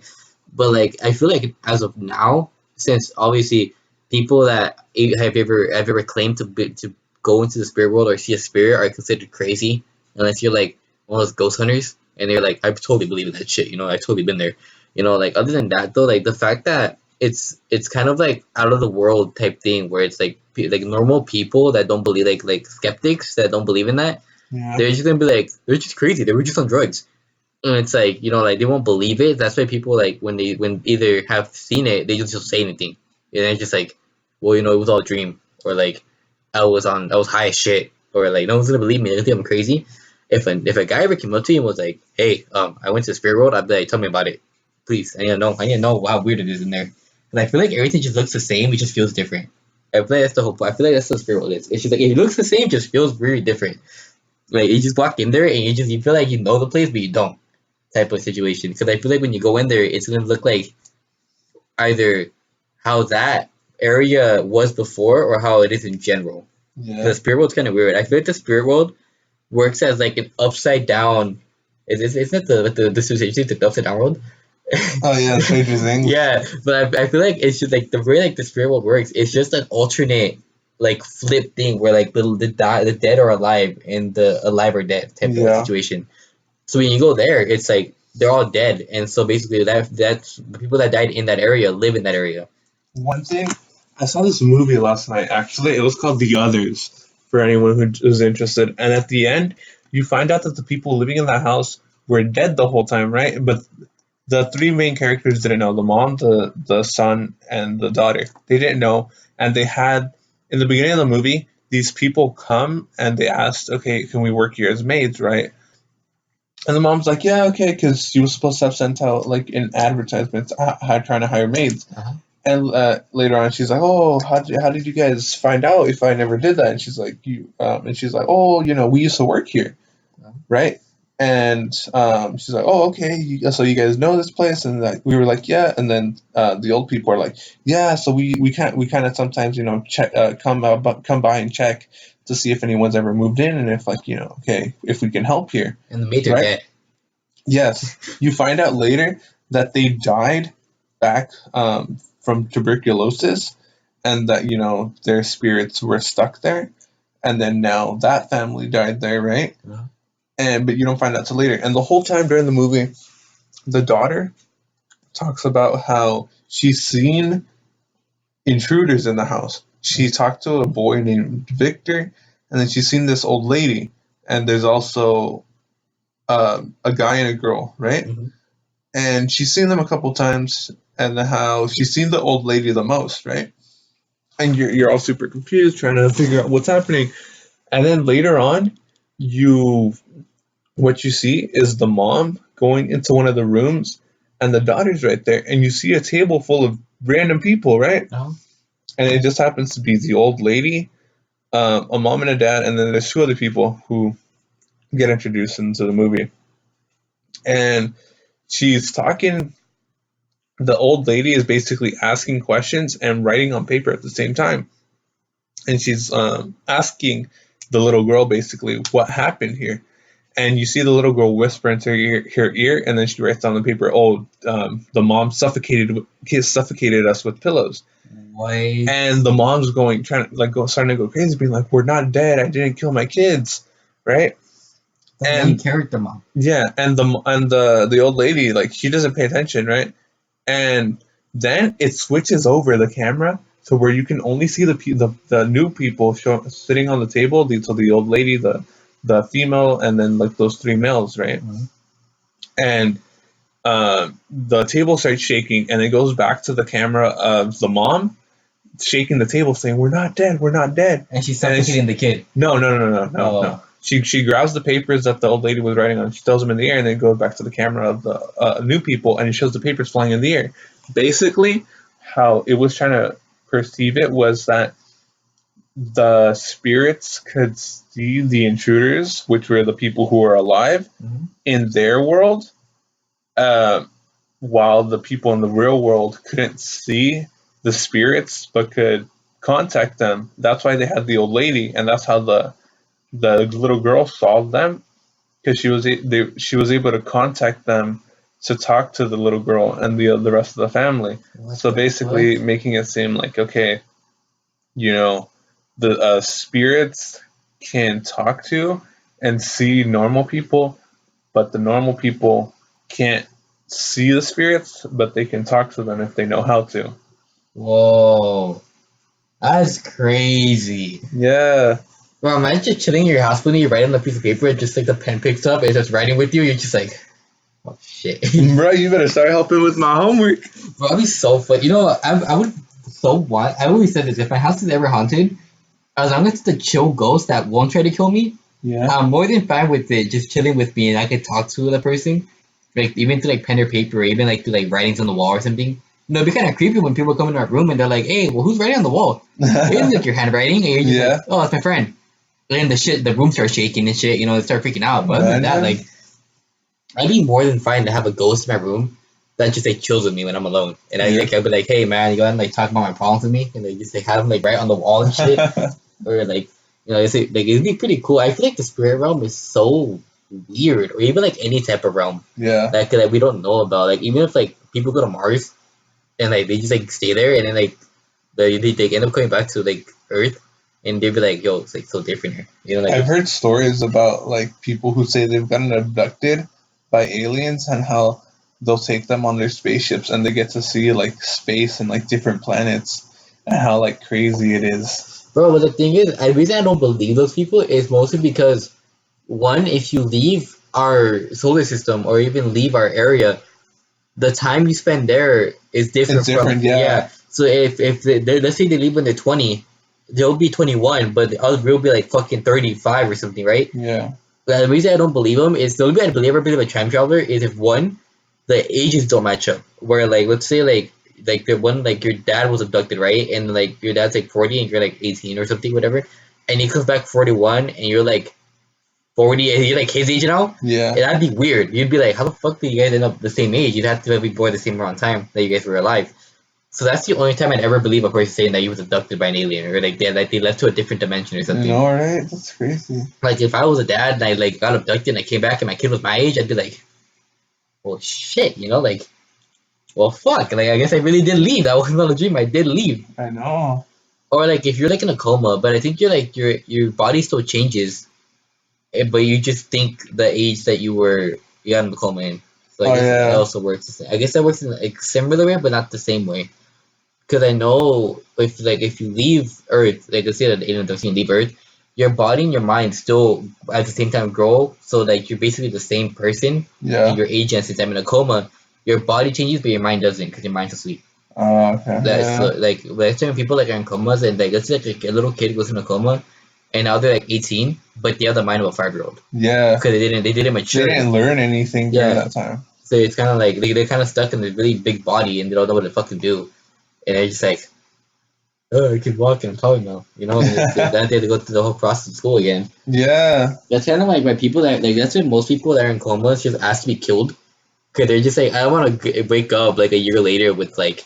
But like, I feel like as of now, since obviously people that have ever claimed to go into the spirit world or see a spirit are considered crazy, unless you're like one of those ghost hunters, and they're like, I totally believe in that shit. You know, I've totally been there. You know, like other than that though, like the fact that it's kind of like out of the world type thing where it's like like normal people that don't believe like skeptics that don't believe in that,
Yeah.
they're just gonna be like they're just crazy. They were just on drugs. And it's like, you know, like they won't believe it. That's why people like when either have seen it, they just don't say anything. And it's just like, well, you know, it was all a dream, or like I was high as shit, or like no one's gonna believe me. They think I'm crazy. If a guy ever came up to you and was like, hey, I went to the spirit world, I'd be like, tell me about it, please. I need to know how weird it is in there. And I feel like everything just looks the same. It just feels different. I feel like that's the whole point. I feel like that's what the spirit world is. It's just like it looks the same, just feels very different. Like you just walk in there and you feel like you know the place but you don't type of situation. Because I feel like when you go in there, it's gonna look like either how that area was before or how it is in general.
Yeah.
The spirit world's kind of weird. I feel like the spirit world works as like an upside down. Isn't it the association the upside down world?
Oh yeah, Stranger Things.
Yeah, but I feel like it's just like the way like the spirit world works. It's just an alternate like flip thing where like the dead are alive and the alive are dead type of
Yeah.
situation. So when you go there, it's like they're all dead, and so basically that's the people that died in that area live in that area.
One thing, I saw this movie last night. Actually, it was called The Others. For anyone who is interested, and at the end, you find out that the people living in that house were dead the whole time, right? But the three main characters didn't know: the mom, the son, and the daughter. They didn't know, and they had in the beginning of the movie, these people come and they asked, "Okay, can we work here as maids?" Right? And the mom's like, "Yeah, okay," because she was supposed to have sent out like in advertisements, trying to hire maids.
Uh-huh.
And later on, she's like, "Oh, how did you guys find out if I never did that?" And she's like, and she's like, "Oh, we used to work here, right?" And she's like, "Oh, okay, so you guys know this place?" And like we were like, "Yeah." And then the old people are like, "Yeah, so we kind of sometimes check come by and check to see if anyone's ever moved in and if like okay if we can help here."
And the maids are
Right?
dead.
Yes, you find out later that they died back from tuberculosis, and that their spirits were stuck there, and then now that family died there, right?
Uh-huh.
And but you don't find out till later. And the whole time during the movie, the daughter talks about how she's seen intruders in the house. She talked to a boy named Victor, and then she's seen this old lady, and there's also a guy and a girl, right?
Mm-hmm.
And she's seen them a couple times, and how she's seen the old lady the most, right? And you're all super confused, trying to figure out what's happening. And then later on, you what you see is the mom going into one of the rooms, and the daughter's right there, and you see a table full of random people, right?
Uh-huh.
And it just happens to be the old lady, a mom and a dad, and then there's two other people who get introduced into the movie. And she's talking. The old lady is basically asking questions and writing on paper at the same time, and she's asking the little girl basically what happened here. And you see the little girl whisper into her ear, and then she writes on the paper, "Oh, the mom suffocated us with pillows."
What?
And the mom's starting to go crazy, being like, "We're not dead. I didn't kill my kids," right?
The main character mom.
Yeah, and the old lady, like, she doesn't pay attention, right? And then it switches over the camera to where you can only see the new people sitting on the table. So the old lady, the female, and then like those three males, right?
Mm-hmm.
And the table starts shaking, and it goes back to the camera of the mom shaking the table, saying, "We're not dead. We're not dead."
And she's suffocating the kid.
No.
Oh.
She grabs the papers that the old lady was writing on, she throws them in the air, and then goes back to the camera of the new people, and it shows the papers flying in the air. Basically, how it was trying to perceive it was that the spirits could see the intruders, which were the people who were alive,
Mm-hmm.
in their world, uh, while the people in the real world couldn't see the spirits but could contact them. That's why they had the old lady, and that's how the little girl saw them, because she was able to contact them to talk to the little girl and the rest of the family.
What
So
the
basically,
fuck?
making it seem like, okay, the spirits can talk to and see normal people, but the normal people can't see the spirits, but they can talk to them if they know how to.
Whoa. That's crazy.
Yeah.
Bro, imagine just chilling in your house when you write on a piece of paper and just like the pen picks up and it's just writing with you. You're just like, oh shit.
Bro, you better start helping with my homework.
Bro, that'd be so fun. You know, I would so want. I always said this: if my house is ever haunted, as long as it's the chill ghost that won't try to kill me,
Yeah.
I'm more than fine with it just chilling with me and I could talk to the person, like even to like pen or paper, or even like to like writings on the wall or something. You know, it'd be kind of creepy when people come into our room and they're like, "Hey, well, who's writing on the wall?" It isn't like your handwriting, and you're just
Yeah.
like, "Oh, it's my friend." And the room starts shaking and shit. They start freaking out. But other than that,
Imagine.
like, I'd be more than fine to have a ghost in my room that just like chills with me when I'm alone. And
Yeah.
I'd be like, hey man, you gotta like talk about my problems with me, and like just like have them like right on the wall and shit, or like it'd be pretty cool. I feel like the spirit realm is so weird, or even like any type of realm
Yeah.
that we don't know about. Like even if like people go to Mars and like they just like stay there, and then like they end up coming back to like Earth, and they'd be like, yo, it's like so different here. Like
I've heard stories about like people who say they've gotten abducted by aliens and how they'll take them on their spaceships and they get to see like space and like different planets and how like crazy it is.
bro. But the thing is, the reason I don't believe those people is mostly because one, if you leave our solar system or even leave our area, the time you spend there is
It's
different from
different, yeah.
yeah. So if let's say they leave when they're 20, they'll be 21, but the other will be like fucking 35 or something, right?
Yeah.
The reason I don't believe them is the only way I believe a time traveler is if one, the ages don't match up. Where like let's say like the one like your dad was abducted, right? And like your dad's like 40 and you're like 18 or something, whatever, and he comes back 41 and you're like 40 and you're like his age now.
Yeah.
That'd be weird. You'd be like, how the fuck did you guys end up the same age? You'd have to be born the same amount of time that you guys were alive. So that's the only time I'd ever believe a person saying that he was abducted by an alien or like they left to a different dimension or
You
something.
know, right? That's crazy.
Like if I was a dad and I like got abducted and I came back and my kid was my age, I'd be like, well shit, like, well fuck, like I guess I really did leave. That wasn't a dream. I did leave.
I know.
Or like if you're like in a coma, but I think you're like your body still changes, but you just think the age that you got in the coma in. So I
Oh
guess it
yeah.
also works. I guess that works in like similar way, but not the same way. Because I know if you leave Earth, like let's say that alien doesn't leave Earth, your body and your mind still at the same time grow. So like you're basically the same person, and
Yeah.
your age and since I'm in a coma, your body changes, but your mind doesn't because your mind's asleep.
Oh, okay.
That's so
Yeah.
like let's say when people like are in comas and like let's say like a little kid goes in a coma, and now they're like 18, but they have the mind of a 5-year-old
Yeah.
because they didn't
They
mature.
didn't learn anything during
Yeah,
that time.
so it's kind of like they're kind of stuck in this really big body and they don't know what to fucking do, and they're just like, oh, I can walk and I'm taller now, and that they have to go through the whole process of school again.
Yeah.
That's kind of like why people that like that's why most people that are in comas just ask to be killed because they're just like I want to wake up like a year later with like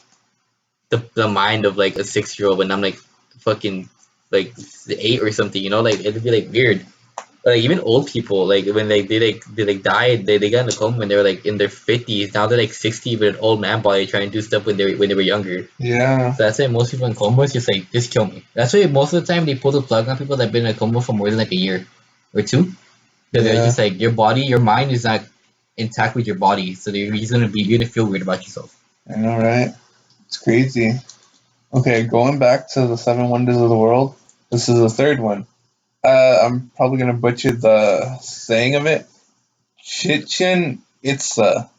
the mind of like a 6-year-old when I'm like fucking like 8 or something, like it'd be like weird. Like even old people, like when they died, they got in a coma when they were like in their 50s. Now they're like 60 with an old man body trying to do stuff when they were younger.
Yeah.
So that's why most people in comas just like just kill me. That's why most of the time they pull the plug on people that've been in a coma for more than like a year or two. Because they're
Yeah.
just like your body, your mind is not intact with your body, so you're gonna feel weird about yourself.
I know, right? It's crazy. Okay, going back to the seven wonders of the world. This is the third one. I'm probably gonna butcher the saying of it. Chichen Itza.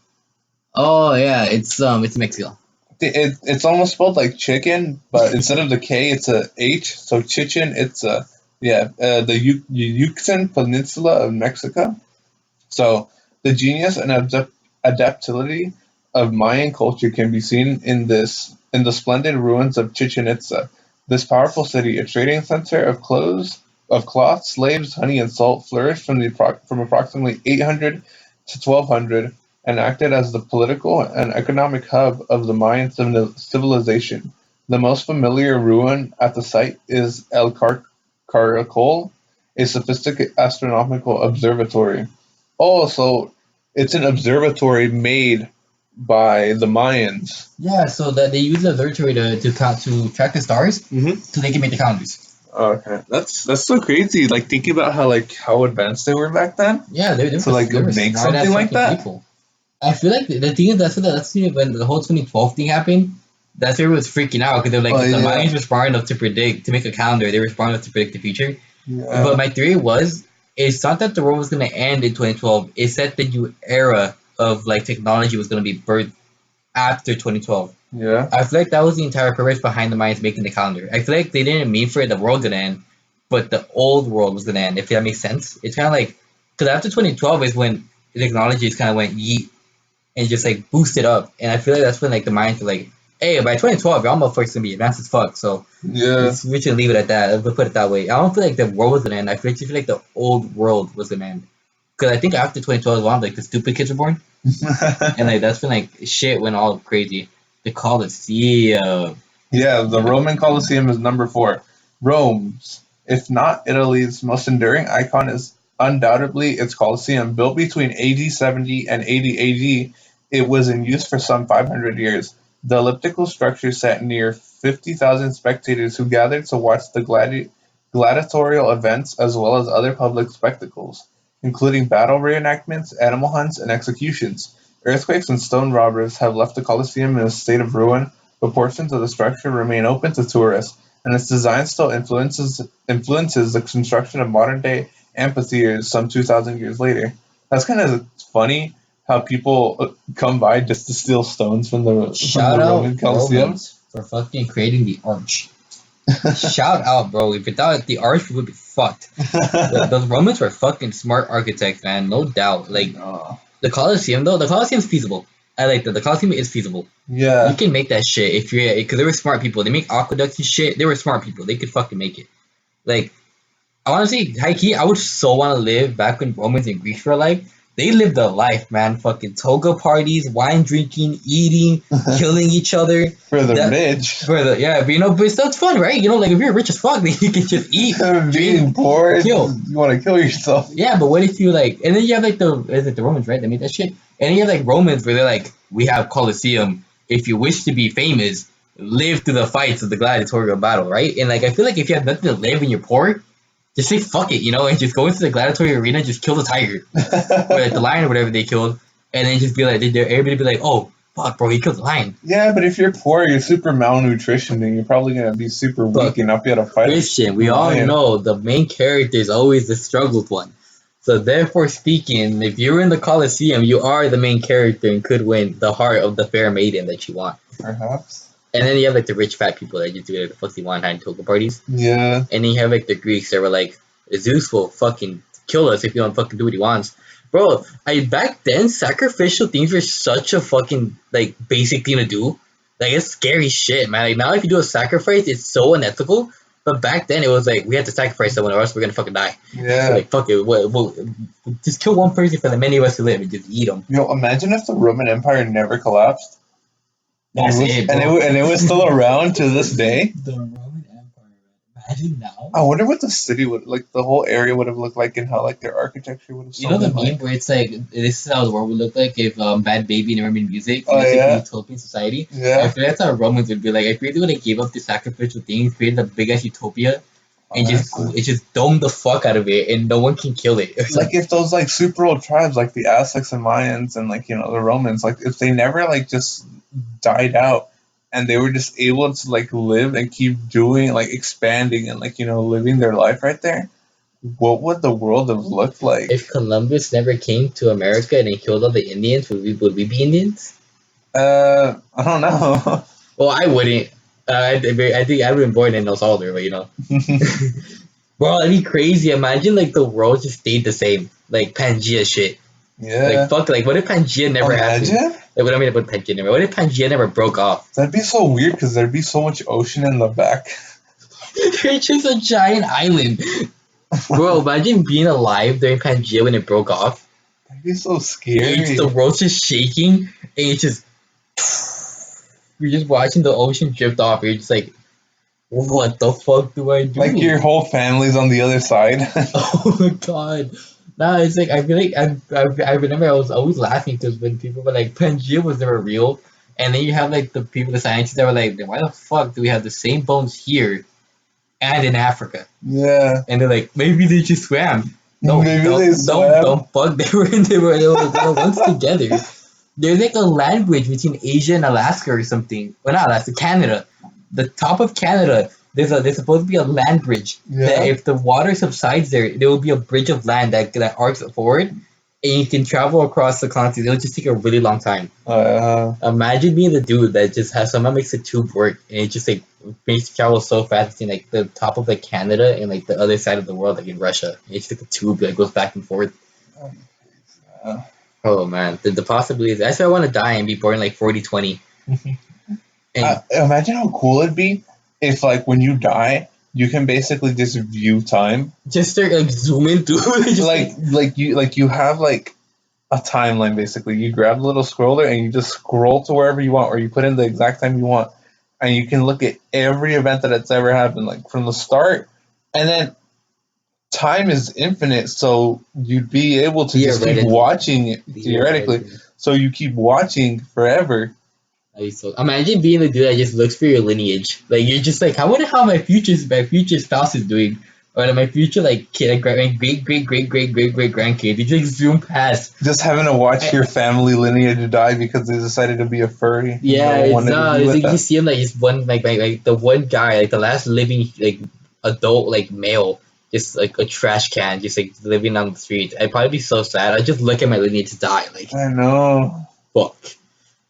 Oh yeah, it's Mexico.
It's almost spelled like chicken, but instead of the K, it's a H. So Chichen Itza. Yeah, the Yucatan Peninsula of Mexico. So the genius and adaptability of Mayan culture can be seen in the splendid ruins of Chichen Itza. This powerful city, a trading center of cloth, slaves, honey, and salt, flourished from approximately 800 to 1200 and acted as the political and economic hub of the Mayan civilization. The most familiar ruin at the site is Caracol, a sophisticated astronomical observatory. Oh, so it's an observatory made by the Mayans.
Yeah, so that they use the observatory to count to track the stars,
Mm-hmm.
so they can make the calendars.
Okay, that's so crazy. Like thinking about how advanced they were back then
Yeah,
to like
they were
make
smart ass
something like
fucking
that.
people. I feel like the thing is when the whole 2012 thing happened. That's where everyone was freaking out because they're like,
Oh
if the
yeah,
Mayans were smart enough to make a calendar, they were smart enough to predict the future. But
yeah,
my theory was, it's not that the world was gonna end in 2012. It's that the new era of like technology was gonna be birthed after 2012.
yeah,
I feel like that was the entire purpose behind the Mayans making the calendar. I feel like they didn't mean for the world to end, but the old world was gonna end. If that makes sense, it's kind of like because after 2012 is when the technology just kind of went yeet and just like boosted up, and I feel like that's when like the Mayans were like, Hey, by 2012, y'all motherfuckers gonna be advanced as fuck. So
Yeah.
we should leave it at that. We'll put it that way. I don't feel like the world was gonna end. I feel like the old world was gonna end. Because I think after 2012, like the stupid kids were born, and like that's when like shit went all crazy. The Colosseum.
Yeah, the Roman Colosseum is number 4. Rome's, if not Italy's most enduring icon, is undoubtedly its Colosseum. Built between AD 70 and 80 AD, it was in use for some 500 years. The elliptical structure sat near 50,000 spectators who gathered to watch the gladiatorial events as well as other public spectacles, including battle reenactments, animal hunts, and executions. Earthquakes and stone robbers have left the Colosseum in a state of ruin, but portions of the structure remain open to tourists, and its design still influences the construction of modern-day amphitheaters some 2,000 years later. That's kind of funny how people come by just to steal stones from
Shout
the
out
Roman Colosseum.
Romans for fucking creating the arch. Shout out, bro. If without the arch, we would be fucked. Those Romans were fucking smart architects, man. No doubt. Like the Colosseum, though, the Colosseum's feasible. I like that. The Colosseum is feasible. You
Yeah,
can make that shit if you're, because they were smart people. They make aqueducts and shit. They were smart people. They could fucking make it. Like, honestly, high key, I would so want to live back when Romans and Greeks were alive. They lived a life, man. Fucking toga parties, wine drinking, eating, killing each other.
for the
That,
rich.
yeah, but but still, it's fun, right? Like if you're rich as fuck, then you can just eat,
Being
drink,
poor,
kill.
you want to kill yourself.
Yeah, but what if you like, and then you have like the Romans, right? They made that shit, and then you have like Romans where they're like, we have Colosseum. If you wish to be famous, live through the fights of the gladiatorial battle, right? And like, I feel like if you have nothing to live and you're poor, just say fuck it, and just go into the gladiatorial arena, just kill the tiger or like the lion or whatever they killed, and then just be like, everybody be like, oh fuck, bro, he killed the lion.
Yeah, but if you're poor, you're super malnutrition, and you're probably gonna be super weak
But
and not be able to fight
Christian,
a
we all
lion.
know the main character is always the struggled one. So therefore speaking, if you're in the Colosseum, you are the main character and could win the heart of the fair maiden that you want.
Perhaps.
And then you have like the rich fat people that just do like the fussy wine and toga parties.
Yeah.
And then you have like the Greeks that were like, Zeus will fucking kill us if you don't fucking do what he wants. Bro, back then sacrificial things were such a fucking like basic thing to do. Like it's scary shit, man. Like now if you do a sacrifice, it's so unethical. But back then it was like we had to sacrifice someone or else we're gonna fucking die. So
Yeah.
like fuck it, just kill one person for the many of us who live and just eat them.
Imagine if the Roman Empire never collapsed,
That's it, bro.
and it was still around to this day.
The Roman Empire, man. Imagine now.
I wonder what the city would like, the whole area would have looked like, and how like their architecture would have
You know
still
the
been
meme
like.
where it's like this is how the world would look like if Bad Baby never made music
Oh
and it's like a
yeah,
utopian society. I
yeah.
feel that's how Romans would be like. If really would have gave up the sacrificial thing, created a big ass utopia, and
Honestly.
just domed the fuck out of it, and no one can kill it. It's
Like if those like super old tribes like the Aztecs and Mayans and like the Romans, like if they never like just died out and they were just able to like live and keep doing like expanding and like living their life right there, what would the world have looked like?
if Columbus never came to America and he killed all the Indians, would we be Indians?
I don't know.
Well, I wouldn't. I think I would have been born in El Salvador, but bro, it'd be crazy. Imagine like the world just stayed the same, like Pangea shit. Like
Yeah.
fuck, like what if Pangea never happened?
Imagine.
Like what I mean, what Pangea never? What if Pangea never broke off?
That'd be so weird because there'd be so much ocean in the back.
It's just a giant island, bro. Imagine being alive during Pangea when it broke off.
That'd be so
It's
scary.
the world's just shaking, and it's just you're just watching the ocean drift off. You're just like, what the fuck do I do?
Like your whole family's on the other side.
Oh my god. Nah, it's like I feel like I remember I was always laughing because when people were like Pangea was never real, and then you have like the people, the scientists that were like, why the fuck do we have the same bones here and in Africa?
Yeah.
And they're like, maybe they just swam. No,
Maybe they swam.
don't fuck. They were once together. There's like a land bridge between Asia and Alaska or something. Well, not Alaska, Canada. The top of Canada, there's supposed to be a land bridge. That
Yeah.
if the water subsides there will be a bridge of land that arcs forward, and you can travel across the continent. It'll just take a really long time. Imagine being the dude that just has someone makes a tube work, and it just like makes travel so fast between like the top of like Canada and like the other side of the world, like in Russia. It's like a tube that goes back and forth.
Uh,
Oh man, the possibilities. That's why I want to die and be born like 4020. And
Imagine how cool it'd be if, like, when you die, you can basically just view time.
just start like zooming through.
You have like a timeline basically. You grab the little scroller and you just scroll to wherever you want, or you put in the exact time you want, and you can look at every event that it's ever happened, like from the start, and then time is infinite, so you'd be able to just keep watching it theoretically. So you keep watching forever.
So imagine being the dude that just looks for your lineage. Like you're just like, I wonder how my future spouse is doing, or like, my future like kid, like, my great grandkids. You just zoom past.
Just having to watch your family lineage die because they decided to be a furry.
Yeah, it's not. It's like you see him like just one like the one guy, like the last living like adult like male, just like a trash can, just like living on the street. I'd probably be so sad. I'd just look at my lineage die. Like
I know.
fuck.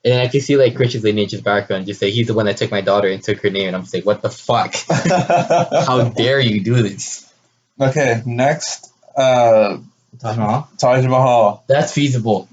And then I can see like Christian's lineage's background, just say he's the one that took my daughter and took her name, and I'm just like, what the fuck? How dare you do this?
Okay, next,
Taj Mahal.
Taj Mahal.
That's feasible.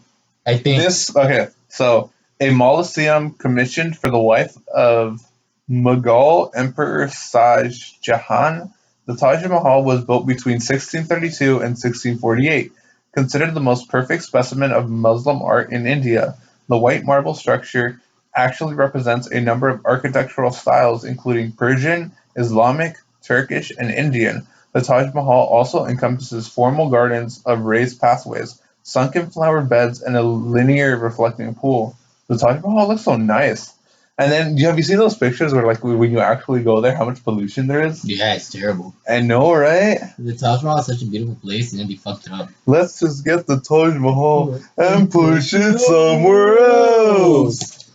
I think
So a mausoleum commissioned for the wife of Mughal Emperor Shah Jahan. The Taj Mahal was built between 1632 and 1648, considered the most perfect specimen of Muslim art in India. The white marble structure actually represents a number of architectural styles, including Persian, Islamic, Turkish, and Indian. The Taj Mahal also encompasses formal gardens of raised pathways, sunken flower beds, and a linear reflecting pool. The Taj Mahal looks so nice. And then, have you seen those pictures where, like, when you actually go there, how much pollution there is?
Yeah, it's terrible.
I know, right?
The Taj Mahal is such a beautiful place, and then they fucked it up.
Let's just get the Taj Mahal and push it somewhere else.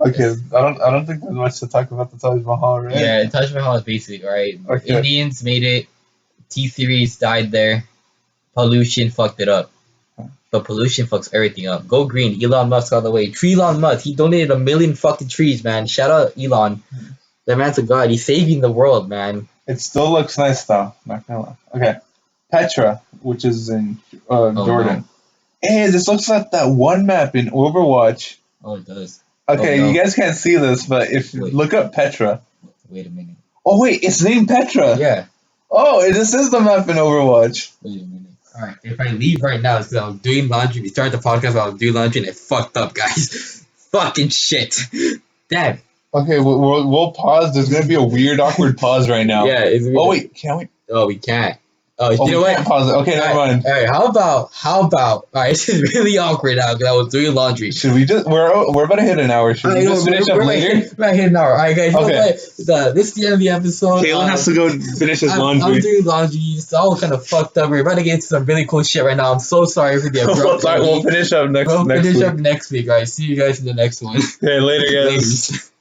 Okay, I don't think there's much to talk about the Taj Mahal, right?
Yeah, Taj Mahal is basic, right?
Okay.
Indians made it. T-Series died there. Pollution fucked it up. But pollution fucks everything up. Go green. Elon Musk all the way. Tree Elon Musk. He donated 1 million fucking trees, man. Shout out Elon. That man's a god. He's saving the world, man.
It still looks nice, though. Not gonna lie. Okay. Petra, which is in Jordan. No. Hey, this looks like that one map in Overwatch.
Oh, it does.
Okay, you guys can't see this, but look up Petra.
Wait a minute.
Oh, wait, it's named Petra.
Yeah.
Oh, this is the map in Overwatch.
Wait a minute. Alright, if I leave right now, it's because I was doing laundry. We started the podcast while I was doing laundry and it fucked up, guys. Fucking shit. Damn.
Okay, we'll pause. There's going to be a weird, awkward pause right now.
Yeah.
Oh, wait, can't we?
Oh, we can't. Oh, you know what?
Pause it. Okay, never mind.
Alright, how about, alright, this is really awkward now because I was doing laundry.
Should we just, we're about to hit an hour. Should we just finish up later?
We're hit an hour. Alright, guys, you know what? This is the end of the episode.
Kalen has to go finish his laundry.
I'm doing laundry. It's all kind of fucked up. We're about to get into some really cool shit right now. I'm so sorry for the abrupt
We'll finish up next week.
Next week, guys. See you guys in the next one.
Okay, later, guys.